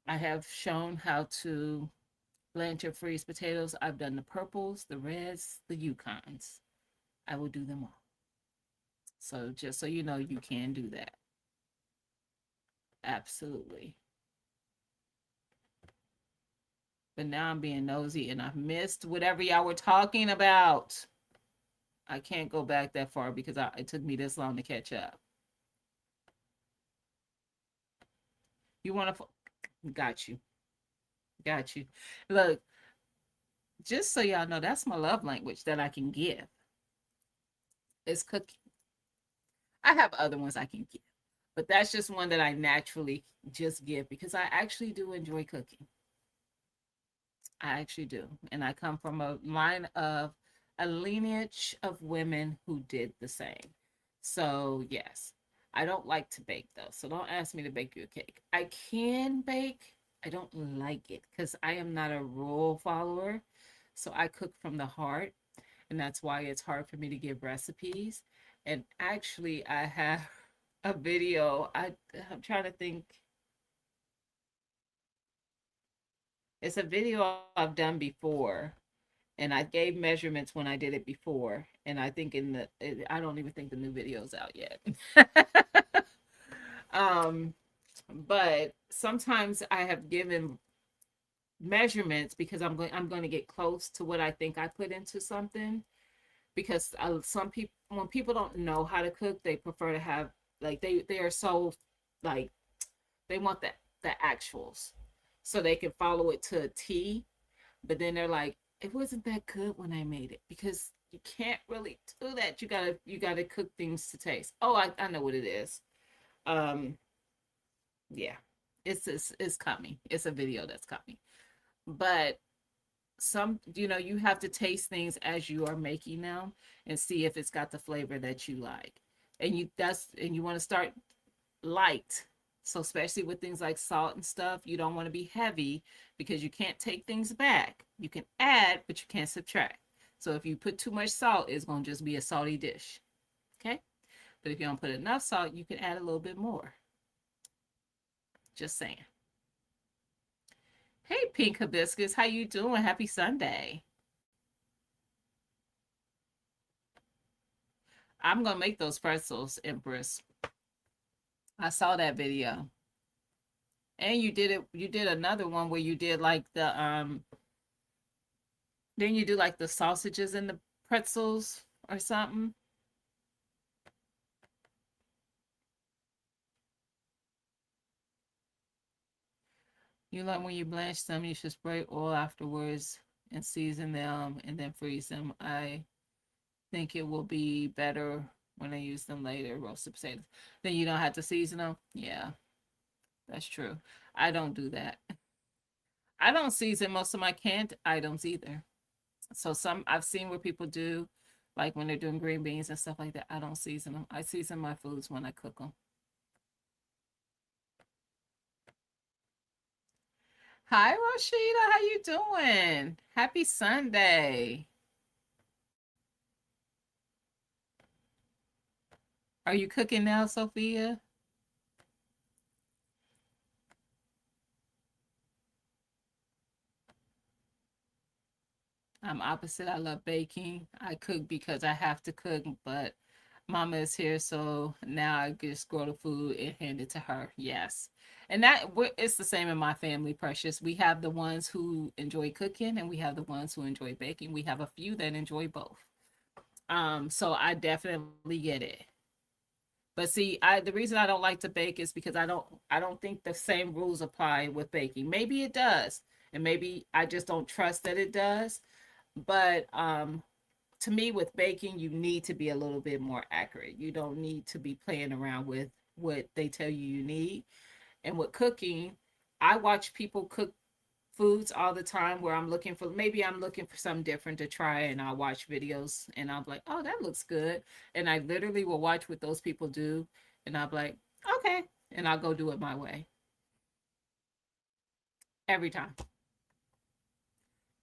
I have shown how to blend your freeze potatoes. I've done the purples, the reds, the Yukons. I will do them all. So just so you know, you can do that. Absolutely. But now I'm being nosy and I've missed whatever y'all were talking about. I can't go back that far because it took me this long to catch up. You want to? Got you. Got you. Look, just so y'all know, that's my love language that I can give. It's cooking. I have other ones I can give, but that's just one that I naturally just give because I actually do enjoy cooking. I actually do. And I come from a lineage of women who did the same. So, yes, I don't like to bake though. So, don't ask me to bake you a cake. I can bake, I don't like it because I am not a rule follower. So, I cook from the heart. And that's why it's hard for me to give recipes. And actually, I have a video. I'm trying to think. It's a video I've done before, and I gave measurements when I did it before. And I think I don't even think the new video's out yet. um, but sometimes I have given measurements because I'm going to get close to what I think I put into something. Because some people, when people don't know how to cook, they prefer to have like they are so like they want the actuals. so they can follow it to a T. But then they're like, it wasn't that good when I made it because you can't really do that. You gotta cook things to taste. Oh, I know what it is. Um, yeah, it's coming. It's a video that's coming. But you have to taste things as you are making them and see if it's got the flavor that you like. And you want to start light. So especially with things like salt and stuff, you don't want to be heavy because you can't take things back. You can add, but you can't subtract. So if you put too much salt, it's going to just be a salty dish. Okay? But if you don't put enough salt, you can add a little bit more. Just saying. Hey, Pink Hibiscus, how you doing? Happy Sunday. I'm gonna make those pretzels, Empress. I saw that video. And you did another one where you did like the then you do like the sausages and the pretzels or something. You like when you blanch them, you should spray oil afterwards and season them and then freeze them. I think it will be better when I use them later, roasted potatoes. Then you don't have to season them. Yeah, that's true. I don't do that. I don't season most of my canned items either. So some I've seen where people do, like when they're doing green beans and stuff like that. I don't season them. I season my foods when I cook them. Hi, Rashida. How you doing? Happy Sunday. Are you cooking now, Sophia? I'm opposite. I love baking. I cook because I have to cook, but Mama is here, so now I just grow the food and hand it to her. Yes, and it's the same in my family. Precious. We have the ones who enjoy cooking, and we have the ones who enjoy baking. We have a few that enjoy both. So I definitely get it. But see, the reason I don't like to bake is because I don't think the same rules apply with baking. Maybe it does, and maybe I just don't trust that it does. But to me, with baking, you need to be a little bit more accurate. You don't need to be playing around with what they tell you need. And with cooking, I watch people cook foods all the time where I'm looking for something different to try, and I'll watch videos and I'll be like, oh, that looks good. And I literally will watch what those people do, and I'll be like, okay, and I'll go do it my way every time.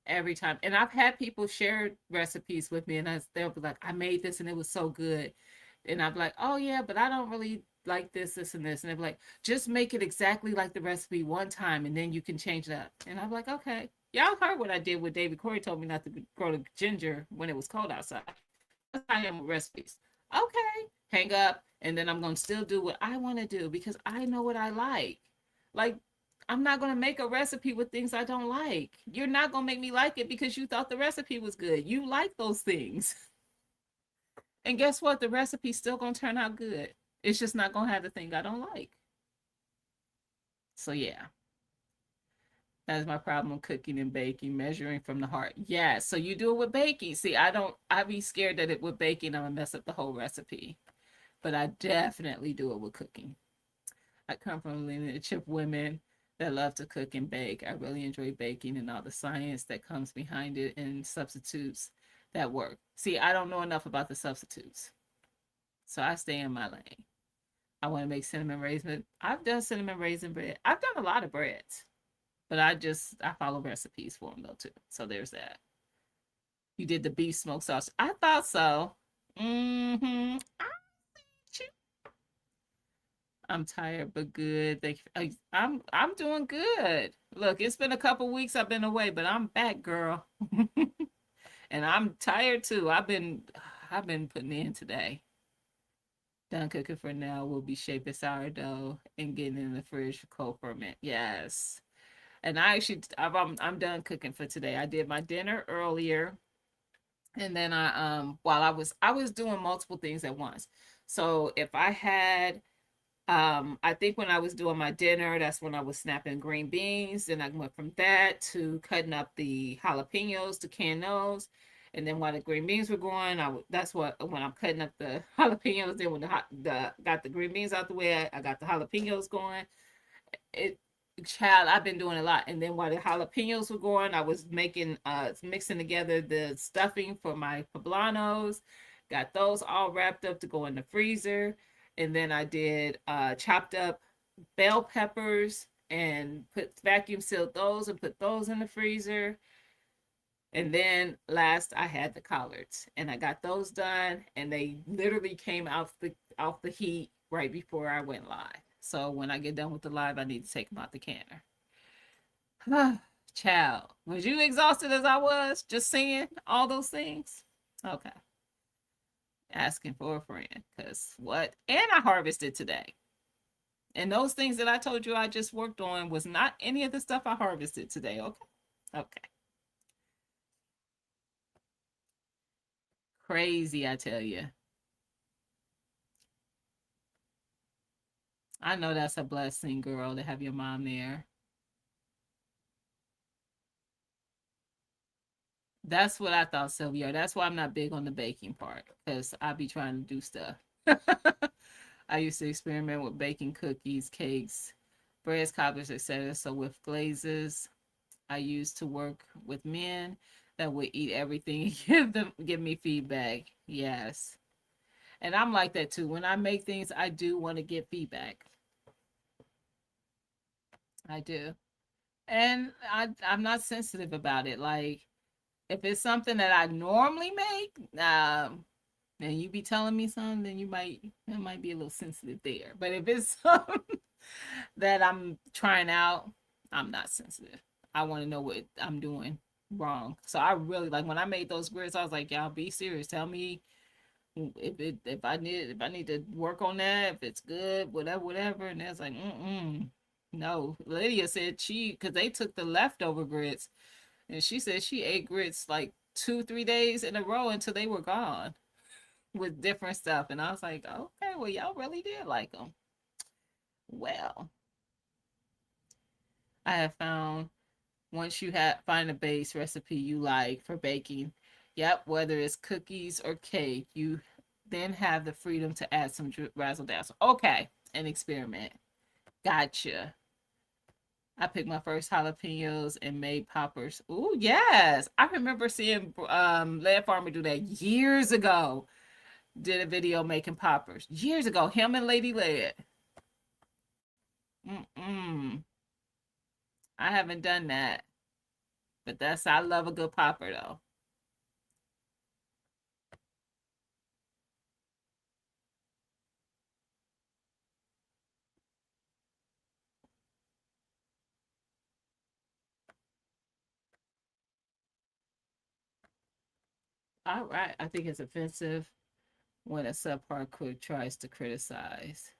Every time. And I've had people share recipes with me, and they'll be like, I made this and it was so good. And I'm like, oh yeah, but I don't really like this, and this. And they're like, just make it exactly like the recipe one time and then you can change that. And I'm like, okay. Y'all heard what I did with David Corey told me not to grow the ginger when it was cold outside. That's how I am with recipes. Okay. Hang up. And then I'm gonna still do what I want to do because I know what I like. Like, I'm not gonna make a recipe with things I don't like. You're not gonna make me like it because you thought the recipe was good. You like those things. And guess what? The recipe's still gonna turn out good. It's just not gonna have the thing I don't like. So yeah, that's my problem with cooking and baking, measuring from the heart. Yeah, so you do it with baking. See, I be scared that with baking, I'm gonna mess up the whole recipe. But I definitely do it with cooking. I come from lineage of women that love to cook and bake. I really enjoy baking and all the science that comes behind it and substitutes that work. See, I don't know enough about the substitutes. So I stay in my lane. I want to make cinnamon raisin. I've done cinnamon raisin bread. I've done a lot of breads, but I follow recipes for them though too. So there's that. You did the beef smoked sausage. I thought so. Mm-hmm. I'm tired but good. I'm doing good. Look, it's been a couple weeks I've been away, but I'm back, girl. And I'm tired too. I've been putting in today. Done cooking for now. We'll be shaping sourdough and getting in the fridge for cold ferment. Yes. And I'm done cooking for today. I did my dinner earlier, and then while I was doing multiple things at once. So if I had I think when I was doing my dinner, that's when I was snapping green beans. Then I went from that to cutting up the jalapenos to can those. And then while the green beans were going, that's what when I'm cutting up the jalapenos. Then when the got the green beans out the way, I got the jalapenos going. It Child, I've been doing a lot. And then while the jalapenos were going, I was making mixing together the stuffing for my poblanos. Got those all wrapped up to go in the freezer. And then I did chopped up bell peppers and put vacuum sealed those and put those in the freezer. And then last I had the collards and I got those done and they literally came out the heat right before I went live. So when I get done with the live, I need to take them out the canner. Child, was you exhausted as I was just saying all those things? Okay. Asking for a friend. Cause what? And I harvested today. And those things that I told you I just worked on was not any of the stuff I harvested today. Okay. Okay. Crazy, I tell you. I know that's a blessing, girl, to have your mom there. That's what I thought, Sylvia. That's why I'm not big on the baking part, because I be trying to do stuff. I used to experiment with baking cookies, cakes, breads, cobblers, etc. So with glazes, I used to work with men that would eat everything and give me feedback. Yes. And I'm like that too. When I make things, I do want to get feedback. I do. And I'm not sensitive about it. Like if it's something that I normally make, and you be telling me something, then it might be a little sensitive there. But if it's something that I'm trying out, I'm not sensitive. I want to know what I'm doing wrong. So I really like when I made those grits, I was like, y'all be serious. Tell me if I need to work on that, if it's good, whatever. And that's like, no. Lydia said because they took the leftover grits and she said she ate grits like 2, 3 days in a row until they were gone with different stuff. And I was like, okay, well, y'all really did like them. Well, I have found once you find a base recipe you like for baking, yep, whether it's cookies or cake, you then have the freedom to add some razzle dazzle. Okay, an experiment. Gotcha. I picked my first jalapenos and made poppers. Ooh, yes. I remember seeing Lead Farmer do that years ago. Did a video making poppers years ago. Him and Lady Lead. Mm-mm. I haven't done that, but I love a good popper though. All right, I think it's offensive when a subpar cook tries to criticize.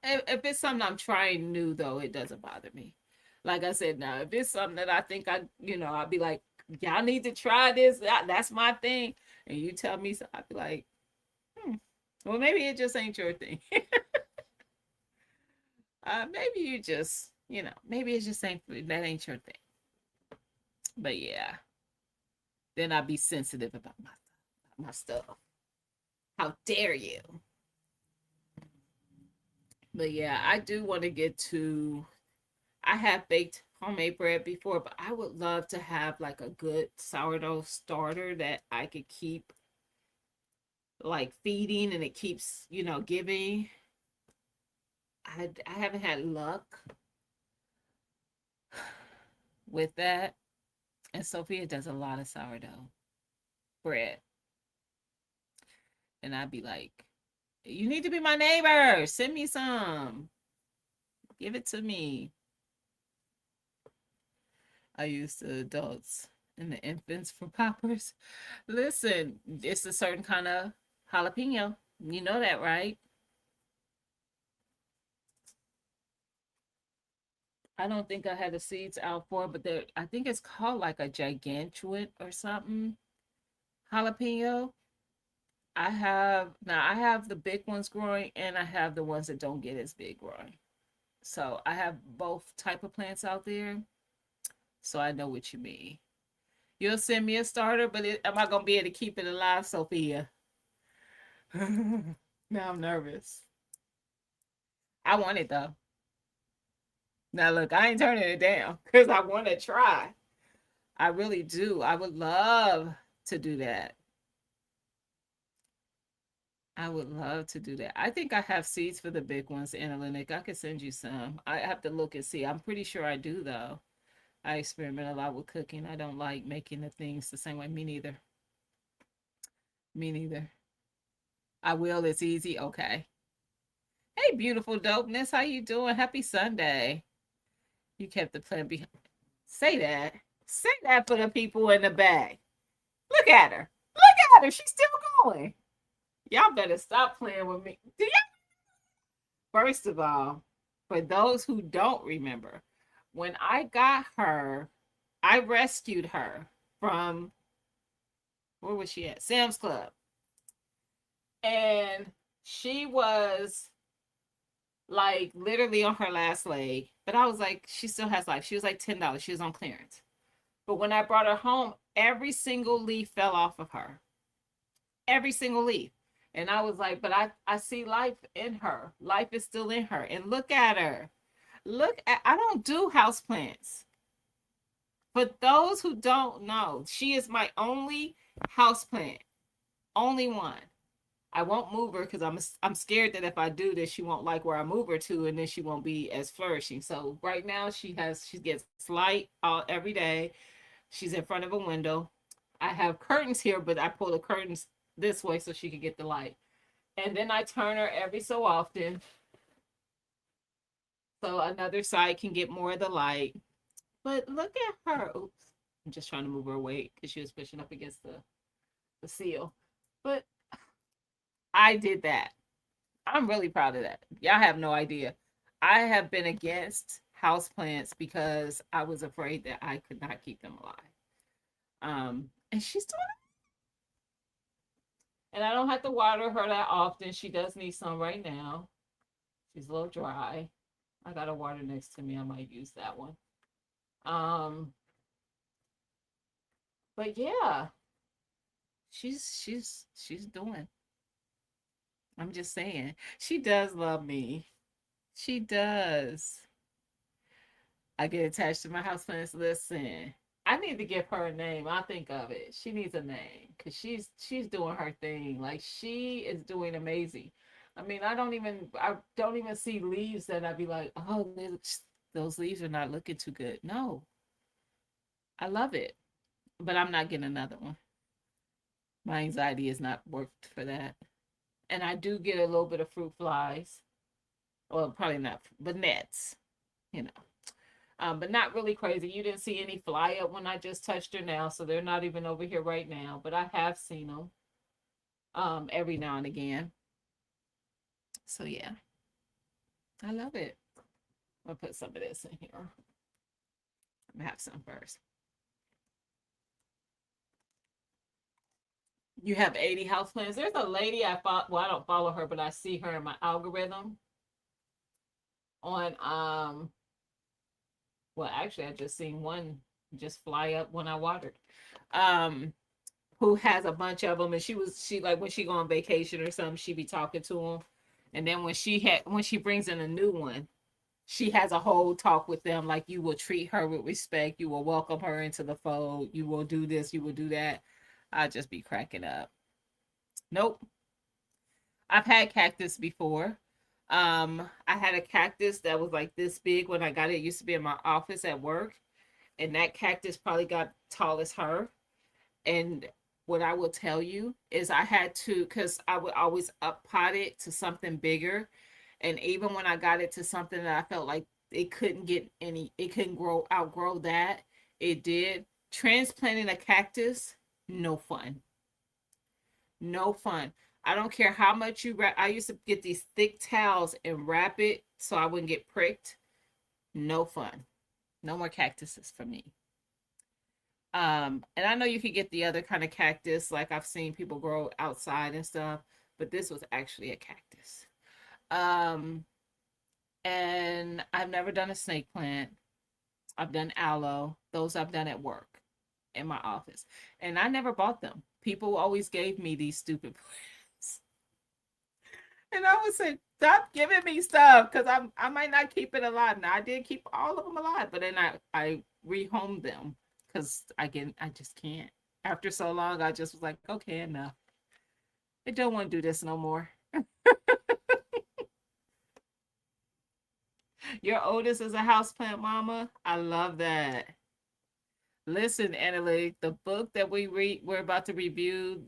If it's something I'm trying new though, it doesn't bother me. Like I said, now if it's something that I think I'll be like, y'all need to try this. That's my thing, and you tell me so, I'd be like, well, maybe it just ain't your thing. Maybe you just, maybe it just ain't that ain't your thing. But yeah, then I'd be sensitive about my stuff. How dare you? But yeah, I do want to get to. I have baked homemade bread before, but I would love to have like a good sourdough starter that I could keep like feeding and it keeps, giving. I haven't had luck with that. And Sophia does a lot of sourdough bread. And I'd be like, you need to be my neighbor. Send me some. Give it to me. I use the adults and the infants for poppers. Listen, it's a certain kind of jalapeno. You know that, right? I don't think I had the seeds out for it, but I think it's called like a gigantuan or something jalapeno. I have the big ones growing and I have the ones that don't get as big growing. So I have both type of plants out there. So I know what you mean. You'll send me a starter, but am I gonna be able to keep it alive, Sophia? Now I'm nervous. I want it though. Now look, I ain't turning it down because I want to try. I really do. I would love to do that. I would love to do that. I think I have seeds for the big ones, Analytic. I could send you some. I have to look and see. I'm pretty sure I do though. I experiment a lot with cooking. I don't like making the things the same way. Me neither. Me neither. I will. It's easy. Okay. Hey, beautiful dopeness. How you doing? Happy Sunday. You kept the plan behind. Say that. Say that for the people in the back. Look at her. Look at her. She's still going. Y'all better stop playing with me. Do you? First of all, for those who don't remember, when I got her, I rescued her from, where was she at? Sam's Club. And she was like literally on her last leg. But I was like, she still has life. She was like $10. She was on clearance. But when I brought her home, every single leaf fell off of her. Every single leaf. And I was like, but I see life in her. Life is still in her. And look at her. I don't do houseplants. For those who don't know, she is my only houseplant. Only one. I won't move her because I'm scared that if I do this, she won't like where I move her to, and then she won't be as flourishing. So right now she gets light all every day. She's in front of a window. I have curtains here, but I pull the curtains this way so she can get the light. And then I turn her every so often so another side can get more of the light. But look at her. Oops. I'm just trying to move her away because she was pushing up against the seal. But I did that. I'm really proud of that. Y'all have no idea. I have been against houseplants because I was afraid that I could not keep them alive. And she's doing it. And I don't have to water her that often. She does need some right now. She's a little dry. I got a water next to me. I might use that one. Um, but yeah, she's doing. I'm just saying. She does love me. She does. I get attached to my houseplants. Listen, I need to give her a name. I'll think of it. She needs a name because she's doing her thing. Like she is doing amazing. I mean, I don't even see leaves that I'd be like, oh, those leaves are not looking too good. No, I love it, but I'm not getting another one. My anxiety is not worked for that. And I do get a little bit of fruit flies. Well, probably not, but nets, you know. But not really crazy. You didn't see any fly up when I just touched her now, so they're not even over here right now. But I have seen them every now and again. So yeah, I love it. I'm gonna put some of this in here. I'm gonna have some first. You have 80 house plans. There's a lady I follow. Well, I don't follow her, but I see her in my algorithm on well, actually I just seen one just fly up when I watered. Um who has a bunch of them, and she like when she go on vacation or something, she be talking to them. And then when she brings in a new one, she has a whole talk with them, like you will treat her with respect, you will welcome her into the fold, you will do this, you will do that. I just be cracking up. Nope. I've had cactus before. I had a cactus that was like this big when I got it. It used to be in my office at work, and that cactus probably got tall as her. And what I will tell you is I had to, because I would always up pot it to something bigger. And even when I got it to something that I felt like it couldn't outgrow that, it did. Transplanting a cactus, no fun. No fun. I don't care how much you wrap. I used to get these thick towels and wrap it so I wouldn't get pricked. No fun. No more cactuses for me. And I know you could get the other kind of cactus, like I've seen people grow outside and stuff, but this was actually a cactus. Um, and I've never done a snake plant. I've done aloe. Those I've done at work in my office. And I never bought them. People always gave me these stupid plants. And I would say, stop giving me stuff because I might not keep it alive. Now I did keep all of them alive, but then I rehomed them because I just can't. After so long, I just was like, okay, enough. I don't want to do this no more. Your oldest is a houseplant mama. I love that. Listen, Annalie, the book that we're about to review,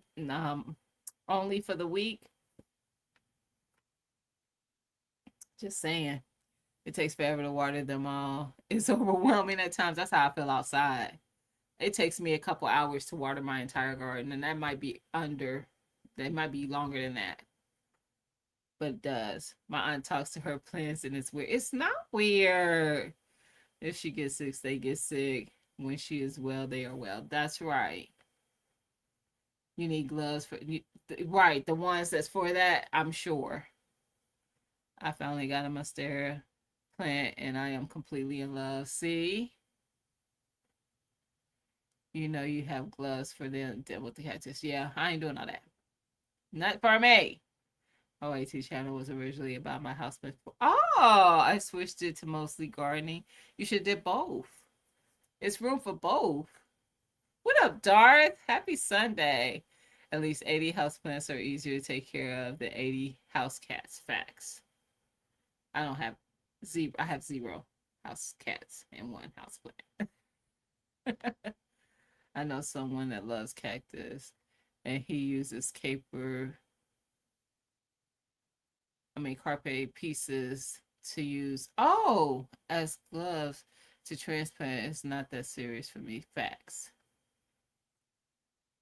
only for the week. Just saying, it takes forever to water them all. It's overwhelming at times. That's how I feel outside. It takes me a couple hours to water my entire garden, and that might be under. That might be longer than that, but it does. My aunt talks to her plants, and it's weird. It's not weird. If she gets sick, they get sick. When she is well, they are well. That's right. You need gloves for right, the ones that's for that, I'm sure. I finally got a monstera plant and I am completely in love. See? You know you have gloves for them with the cactus. Yeah, I ain't doing all that. Not for me. OAT channel was originally about my house before. Oh, I switched it to mostly gardening. You should do both. It's room for both. What up, Darth? Happy Sunday. At least 80 houseplants are easier to take care of than 80 house cats. Facts. I don't have zero. I have zero house cats and one house plant. I know someone that loves cactus, and he uses carpe pieces to use. Oh, as gloves to transplant. It's not that serious for me. Facts.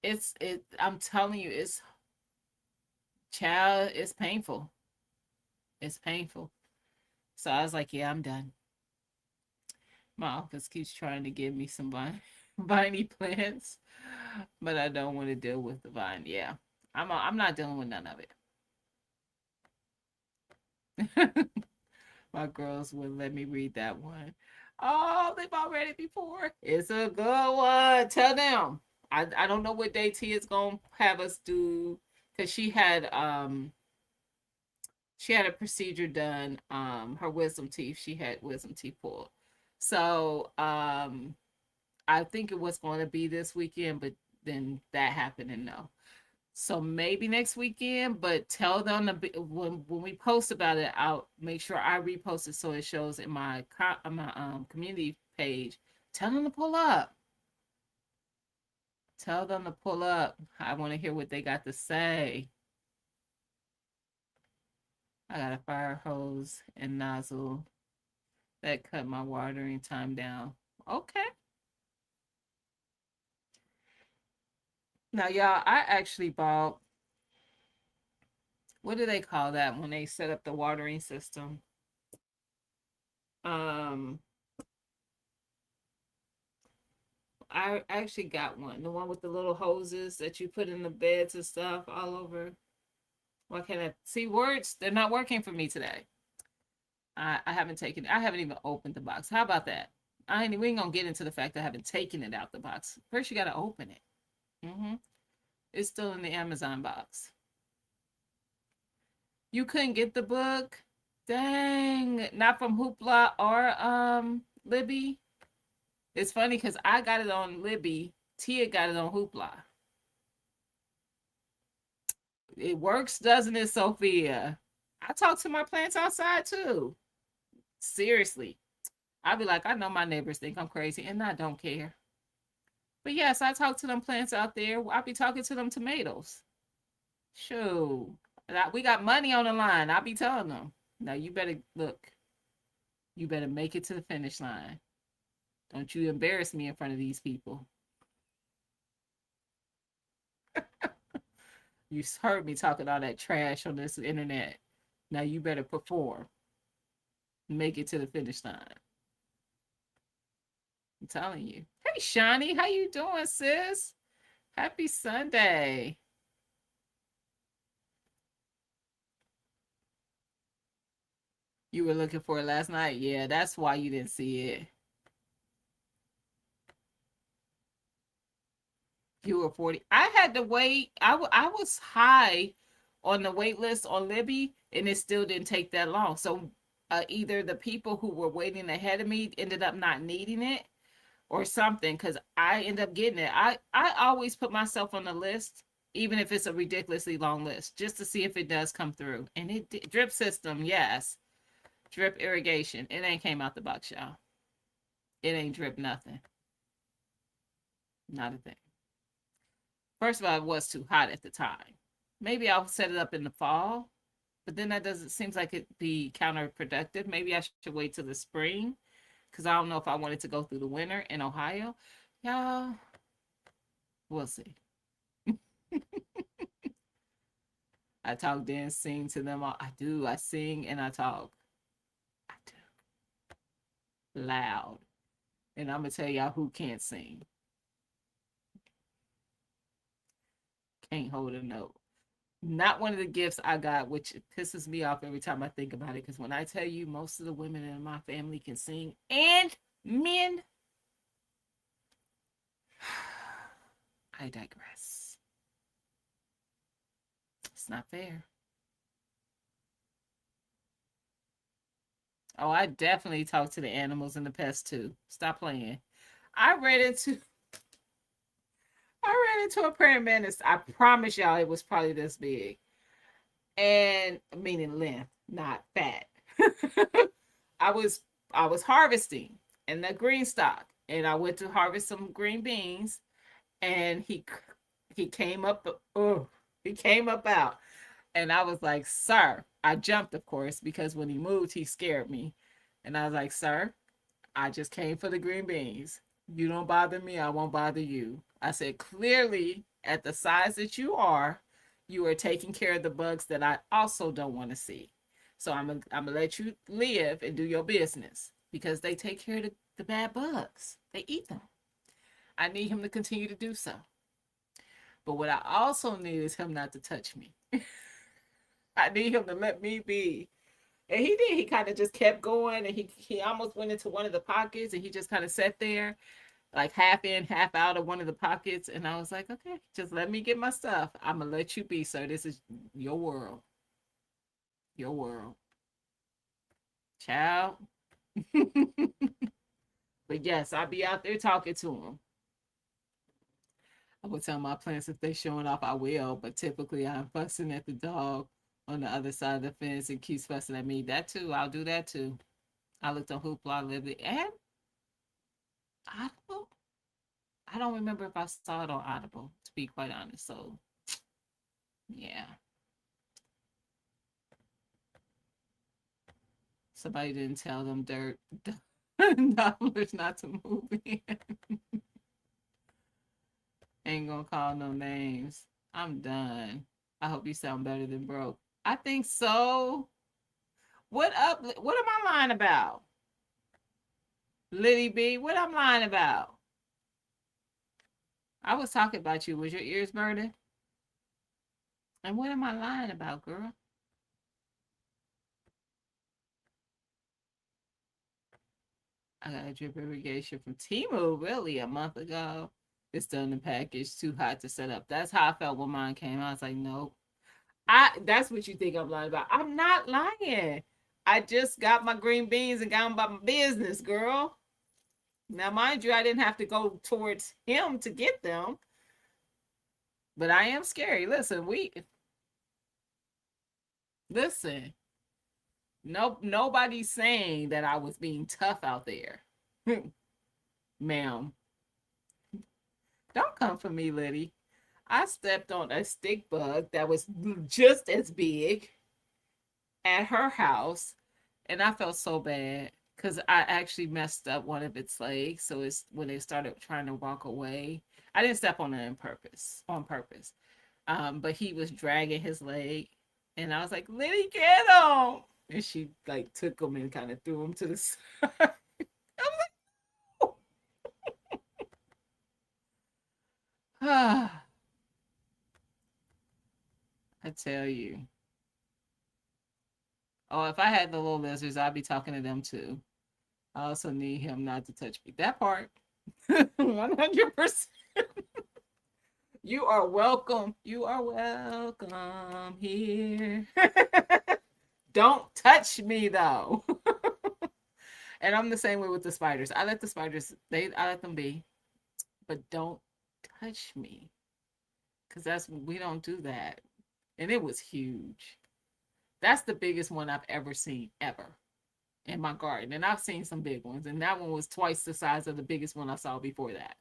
It. I'm telling you, it's child. It's painful. It's painful. So I was like, yeah, I'm done. My office keeps trying to give me some viney plants, but I don't want to deal with the vine. Yeah, I'm not dealing with none of it. My girls wouldn't let me read that one. Oh, they've all read it before. It's a good one. Tell them. I don't know what day T is gonna have us do because she had a procedure done. Her wisdom teeth. She had wisdom teeth pulled. So I think it was going to be this weekend, but then that happened and no. So maybe next weekend, but tell them to be, when we post about it, I'll make sure I repost it so it shows in my community page. Tell them to pull up. Tell them to pull up. I want to hear what they got to say. I got a fire hose and nozzle that cut my watering time down. Okay. Now, y'all, I actually bought, what do they call that when they set up the watering system? Um, I actually got one, the one with the little hoses that you put in the beds and stuff all over. Why can't I see words? They're not working for me today. I haven't taken. I haven't even opened the box. How about that? We ain't gonna get into the fact that I haven't taken it out the box. First, you gotta open it. It's still in the Amazon box. You couldn't get the book? Dang, not from Hoopla or Libby. It's funny because I got it on Libby. Tia got it on Hoopla. It works, doesn't it, Sophia? I talk to my plants outside too. Seriously. I'll be like, I know my neighbors think I'm crazy, and I don't care. But yes, I talk to them plants out there. I'll be talking to them tomatoes. Shoo. We got money on the line. I'll be telling them. Now you better look. You better make it to the finish line. Don't you embarrass me in front of these people. You heard me talking all that trash on this internet. Now you better perform. Make it to the finish line. I'm telling you. Hey, Shawnee. How you doing, sis? Happy Sunday. You were looking for it last night. Yeah, that's why you didn't see it. You were 40. I had to wait. I was high on the wait list on Libby, and it still didn't take that long. So either the people who were waiting ahead of me ended up not needing it or something, because I end up getting it. I always put myself on the list, even if it's a ridiculously long list, just to see if it does come through. And drip system, yes. Drip irrigation. It ain't came out the box, y'all. It ain't drip nothing. Not a thing. First of all, it was too hot at the time. Maybe I'll set it up in the fall, but then that doesn't seems like it'd be counterproductive. Maybe I should wait till the spring because I don't know if I wanted to go through the winter in Ohio. Y'all, we'll see. I talk, dance, sing to them. I do. I sing and I talk. I do. Loud. And I'm going to tell y'all who can't sing. Can't hold a note. Not one of the gifts I got, which pisses me off every time I think about it. Because when I tell you most of the women in my family can sing and men, I digress. It's not fair. Oh, I definitely talk to the animals and the pests too. Stop playing. I ran into I ran into a praying mantis. I promise y'all it was probably this big. And meaning length, not fat. I was I was harvesting in the green stock, and I went to harvest some green beans, and he came up. Oh, he came up out, and I was like, "Sir," I jumped, of course, because when he moved, he scared me, and I was like, "Sir, I just came for the green beans. You don't bother me, I won't bother you." I said, "Clearly, at the size that you are taking care of the bugs that I also don't want to see. So I'm gonna let you live and do your business because they take care of the bad bugs. They eat them. I need him to continue to do so. But what I also need is him not to touch me. I need him to let me be." And he did. He kind of just kept going, and he almost went into one of the pockets, and he just kind of sat there, like half in, half out of one of the pockets. And I was like, "Okay, just let me get my stuff. I'm gonna let you be, sir. This is your world, your world, child." But yes, I'll be out there talking to him. I will tell my plants if they're showing off, I will. But typically, I'm fussing at the dog on the other side of the fence and keeps fussing at me. That too, I'll do that too. I looked on Hoopla, Libby, and Audible. I don't remember if I saw it on Audible, to be quite honest. So, yeah. Somebody didn't tell them dirt dollars not to move in. Ain't gonna call no names. I'm done. I hope you sound better than broke. I think so. What up? What am I lying about? Liddy B, what I'm lying about? I was talking about you. Was your ears burning? And what am I lying about, girl? I got a drip irrigation from Timu really a month ago. It's done in package, too hot to set up. That's how I felt when mine came. I was like, nope. That's what you think I'm lying about. I'm not lying. I just got my green beans and got them about my business, girl. Now, mind you, I didn't have to go towards him to get them, but I am scary. Listen. No, nobody's saying that I was being tough out there, ma'am. Don't come for me, Liddy. I stepped on a stick bug that was just as big at her house, and I felt so bad because I actually messed up one of its legs. So it's when they started trying to walk away. I didn't step on it on purpose. On purpose, but he was dragging his leg, and I was like, "Liddy, get him!" And she like took him and kind of threw him to the side. I'm like, "Oh." I tell you. Oh, if I had the little lizards, I'd be talking to them too. I also need him not to touch me. That part. 100%. You are welcome. You are welcome here. Don't touch me though. And I'm the same way with the spiders. I let the spiders, I let them be, but don't touch me. Cause we don't do that. And it was huge. That's the biggest one I've ever seen ever in my garden. And I've seen some big ones. And that one was twice the size of the biggest one I saw before that.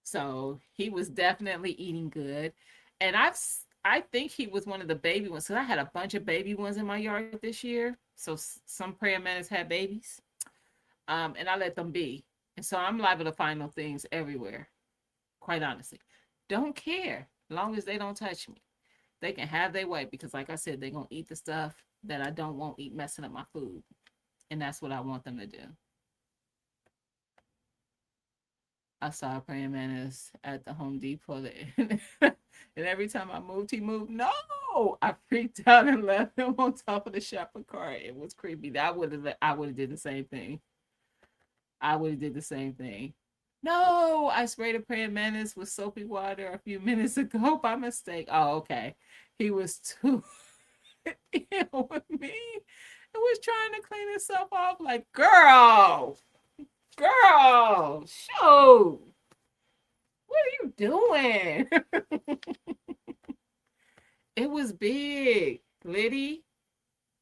So he was definitely eating good. And I think he was one of the baby ones. So I had a bunch of baby ones in my yard this year. So some prayer mantis had babies. And I let them be. And so I'm liable to find those things everywhere, quite honestly. Don't care. As long as they don't touch me. They can have their way because, like I said, they're going to eat the stuff that I don't want eat messing up my food. And that's what I want them to do. I saw a praying mantis at the Home Depot. And every time I moved, he moved. No! I freaked out and left him on top of the shopping cart. It was creepy. I would have did the same thing. I would have did the same thing. No, I sprayed a praying mantis with soapy water a few minutes ago by mistake. Oh, okay. He was too ill with me. It was trying to clean itself off. Like, girl, show. What are you doing? It was big, Liddy.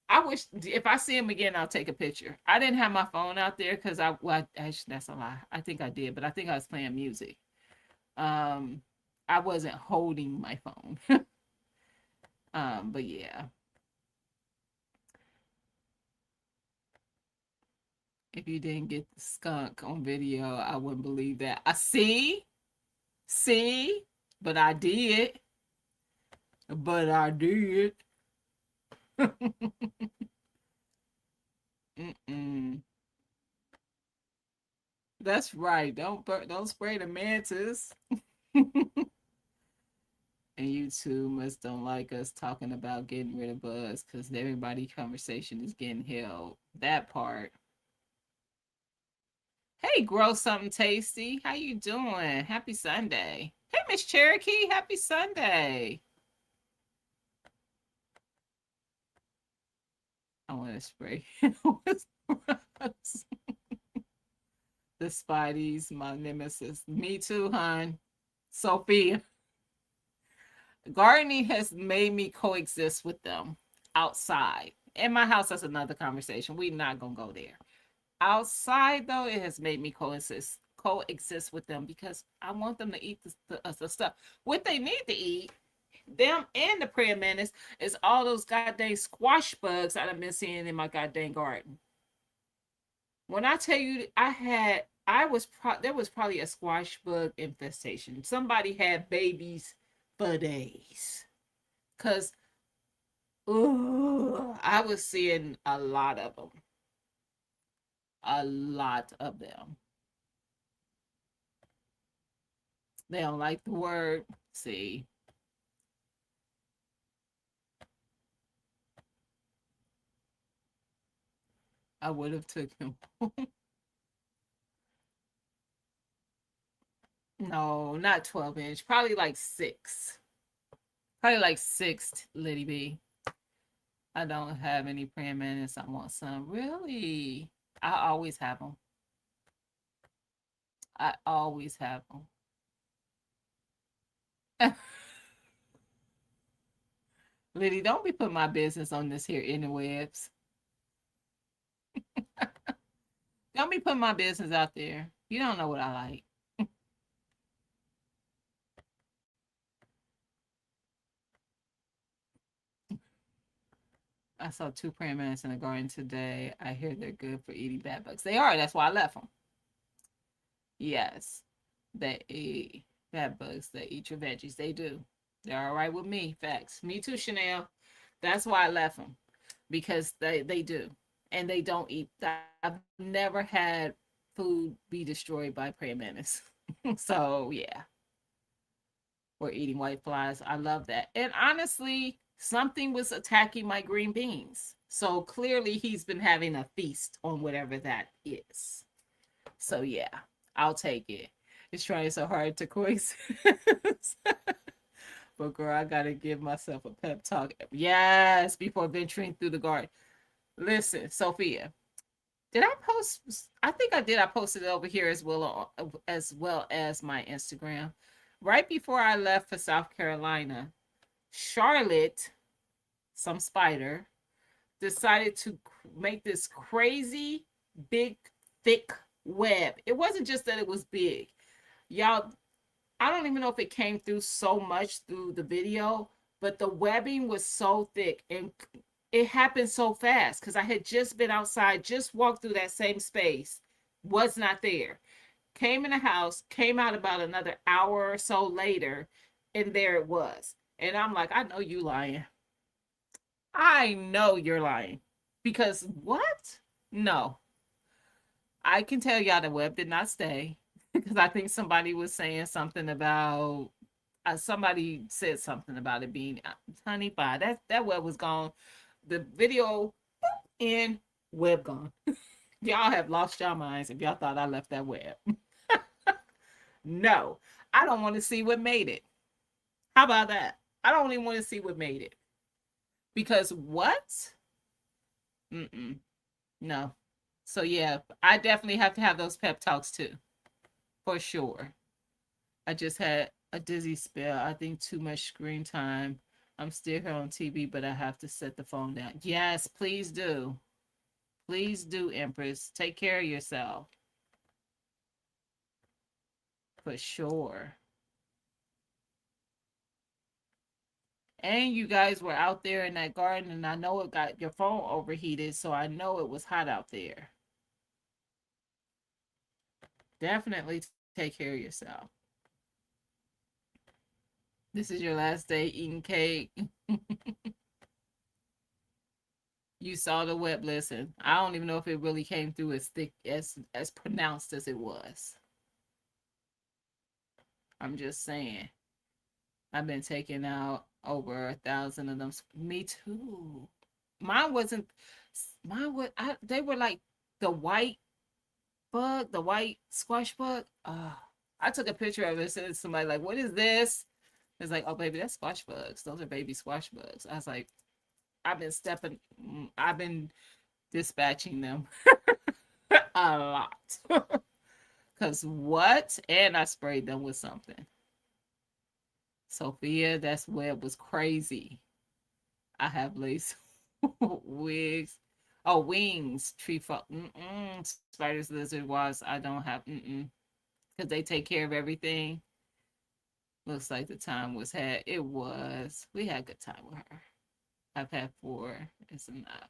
I wish if I see him again, I'll take a picture. I didn't have my phone out there because actually, that's a lie. I think I did, but I think I was playing music. I wasn't holding my phone. But yeah. If you didn't get the skunk on video, I wouldn't believe that. I see, but I did. But I did. Mm-mm. That's right. Don't spray the mantis. And you two must don't like us talking about getting rid of bugs because everybody conversation is getting held. That part. Hey, grow something tasty. How you doing? Happy Sunday. Hey, Miss Cherokee. Happy Sunday. I want to spray the Spideys, my nemesis. Me too, hon. Sophia. Gardening has made me coexist with them outside. In my house, that's another conversation. We're not gonna go there. Outside, though, it has made me coexist with them because I want them to eat the stuff. What they need to eat, them and the prayer mantis, is all those goddamn squash bugs that I've been seeing in my goddamn garden. When I tell you, there was probably a squash bug infestation. Somebody had babies for days. Cause I was seeing a lot of them. A lot of them. They don't like the word. See. I would have took him. No, not 12-inch. Probably like 6. Probably like 6, Liddy B. I don't have any praying mantis. I want some. Really? I always have them. I always have them. Liddy, don't be putting my business on this here interwebs. Don't be putting my business out there. You don't know what I like. I saw 2 praying mantis in the garden today. I hear they're good for eating bad bugs. They are. That's why I left them. Yes, they eat bad bugs. They eat your veggies. They do. They're all right with me. Facts. Me too, Chanel. That's why I left them because they do, and they don't eat. I've never had food be destroyed by praying mantis. So yeah. or eating white flies. I love that. And honestly, something was attacking my green beans. So clearly he's been having a feast on whatever that is. So yeah, I'll take it. It's trying so hard to coexist. But girl, I gotta give myself a pep talk. Yes, before venturing through the garden. Listen, Sophia, did I post? I think I did. I posted it over here as well as my Instagram. Right before I left for South Carolina, Charlotte, some spider, decided to make this crazy big thick web. It wasn't just that it was big. Y'all, I don't even know if it came through so much through the video, but the webbing was so thick and it happened so fast because I had just been outside, just walked through that same space, was not there. Came in the house, came out about another hour or so later, and there it was. And I'm like, I know you lying. I know you're lying. Because what? No. I can tell y'all the web did not stay. Because I think somebody was saying something about somebody said something about it being honey pie. That web was gone. The video in web gone. Y'all have lost your minds if y'all thought I left that web. No, I don't want to see what made it. How about that? I don't even want to see what made it. Because what? Mm-mm. No. So yeah, I definitely have to have those pep talks too. For sure. I just had a dizzy spell. I think too much screen time. I'm still here on TV, but I have to set the phone down. Yes, please do. Please do, Empress. Take care of yourself. For sure. And you guys were out there in that garden, and I know it got your phone overheated, so I know it was hot out there. Definitely take care of yourself. This is your last day eating cake. You saw the web. Listen, I don't even know if it really came through as thick as pronounced as it was. I'm just saying. I've been taking out over 1,000 of them. Me too. Mine wasn't. Mine was. They were like the white bug, the white squash bug. I took a picture of it and sent it to somebody like, "What is this?" It's like, "Oh, baby, that's squash bugs. Those are baby squash bugs." I was like, I've been dispatching them a lot. Cause what? And I sprayed them with something. Sophia, that's web was crazy. I have lace wigs. Oh, wings, tree fall. Spiders, lizard, wasps. I don't have. Because they take care of everything. Looks like the time was had. It was. We had a good time with her. I've had 4. It's enough.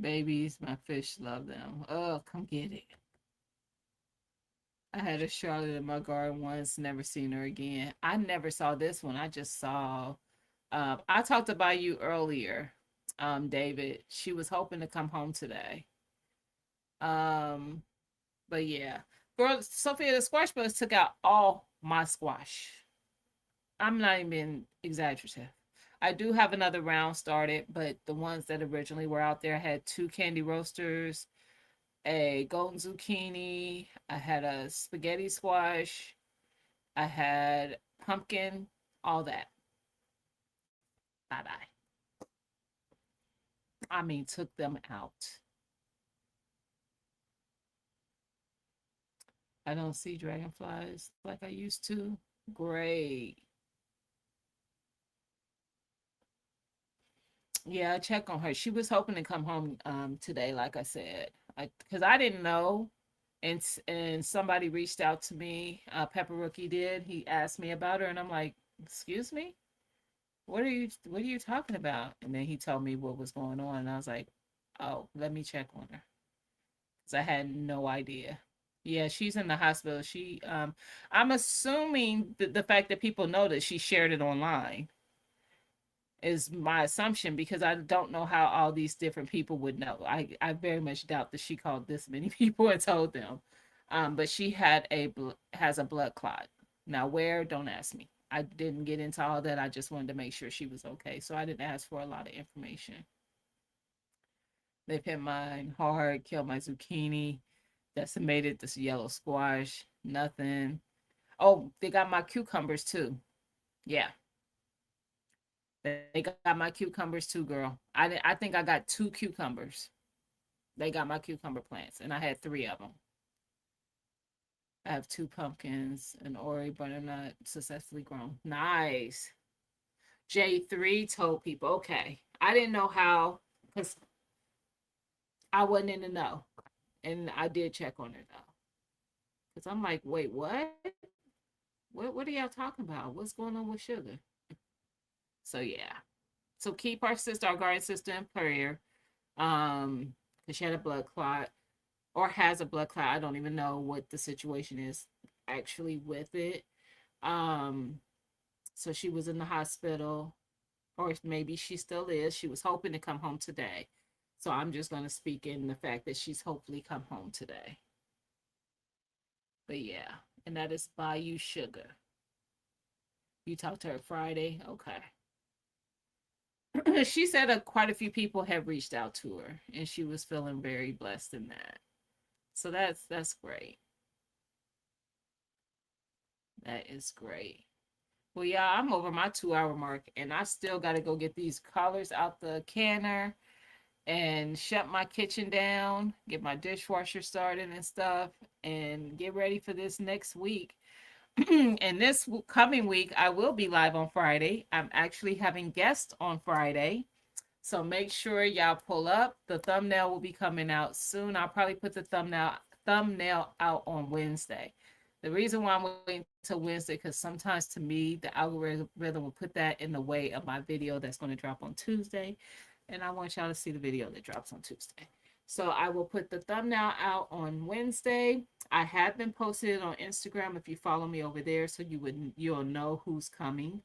Babies, my fish love them. Oh, come get it. I had a Charlotte in my garden once, never seen her again. I never saw this one. I just saw, I talked about you earlier, David. She was hoping to come home today. Um, but yeah. Girl, Sophia, the squash bugs took out all my squash. I'm not even exaggerative. I do have another round started, but the ones that originally were out there had 2 candy roasters, a golden zucchini, I had a spaghetti squash, I had pumpkin, all that. Bye bye. I mean, took them out. I don't see dragonflies like I used to. Great. Yeah, check on her. She was hoping to come home today, like I said. Because I didn't know. And somebody reached out to me. Pepper Rookie did. He asked me about her, and I'm like, "Excuse me? What are you talking about?" And then he told me what was going on, and I was like, "Oh, let me check on her." Because I had no idea. Yeah, she's in the hospital. I'm assuming the fact that people know that she shared it online. is my assumption, because I don't know how all these different people would know. I very much doubt that she called this many people and told them. But she had has a blood clot. Now where? Don't ask me. I didn't get into all that. I just wanted to make sure she was okay, so I didn't ask for a lot of information. They've hit mine hard, killed my zucchini, decimated this yellow squash. Nothing. Oh, they got my cucumbers too. Yeah, they got my cucumbers too, girl. I think I got two cucumbers. They got my cucumber plants, and I had three of them. I have two pumpkins, an Ori butternut successfully grown. Nice. J3 told people, okay. I didn't know how, because I wasn't in the know. And I did check on it though. Because I'm like, wait, what? What are y'all talking about? What's going on with sugar? So yeah. So keep our sister, our guardian sister, in prayer. Because she had a blood clot, or has a blood clot. I don't even know what the situation is actually with it. Um, so she was in the hospital, or maybe she still is. She was hoping to come home today. So I'm just going to speak in the fact that she's hopefully come home today. But yeah, and that is Bayou Sugar. You talked to her Friday? Okay. She said quite a few people have reached out to her, and she was feeling very blessed in that. So that's great. That is great. Well, yeah, I'm over my 2 hour mark, and I still got to go get these colors out the canner and shut my kitchen down, get my dishwasher started and stuff, and get ready for this next week. And this coming week, I will be live on Friday. I'm actually having guests on Friday. So make sure y'all pull up. The thumbnail will be coming out soon. I'll probably put the thumbnail out on Wednesday. The reason why I'm waiting till Wednesday, because sometimes to me, the algorithm will put that in the way of my video that's going to drop on Tuesday. And I want y'all to see the video that drops on Tuesday. So I will put the thumbnail out on Wednesday. I have been posting it on Instagram if you follow me over there, so you'll know who's coming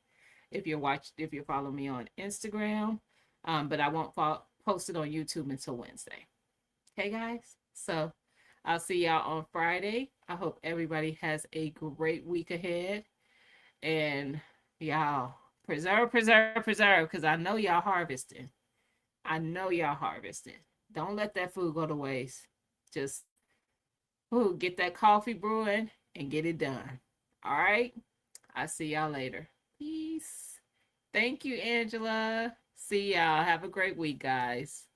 if you're following me on Instagram. But I won't post it on YouTube until Wednesday. Okay, guys? So I'll see y'all on Friday. I hope everybody has a great week ahead. And y'all preserve, preserve, preserve, because I know y'all harvesting. I know y'all harvesting. Don't let that food go to waste. Just get that coffee brewing and get it done. All right? I'll see y'all later. Peace. Thank you, Angela. See y'all. Have a great week, guys.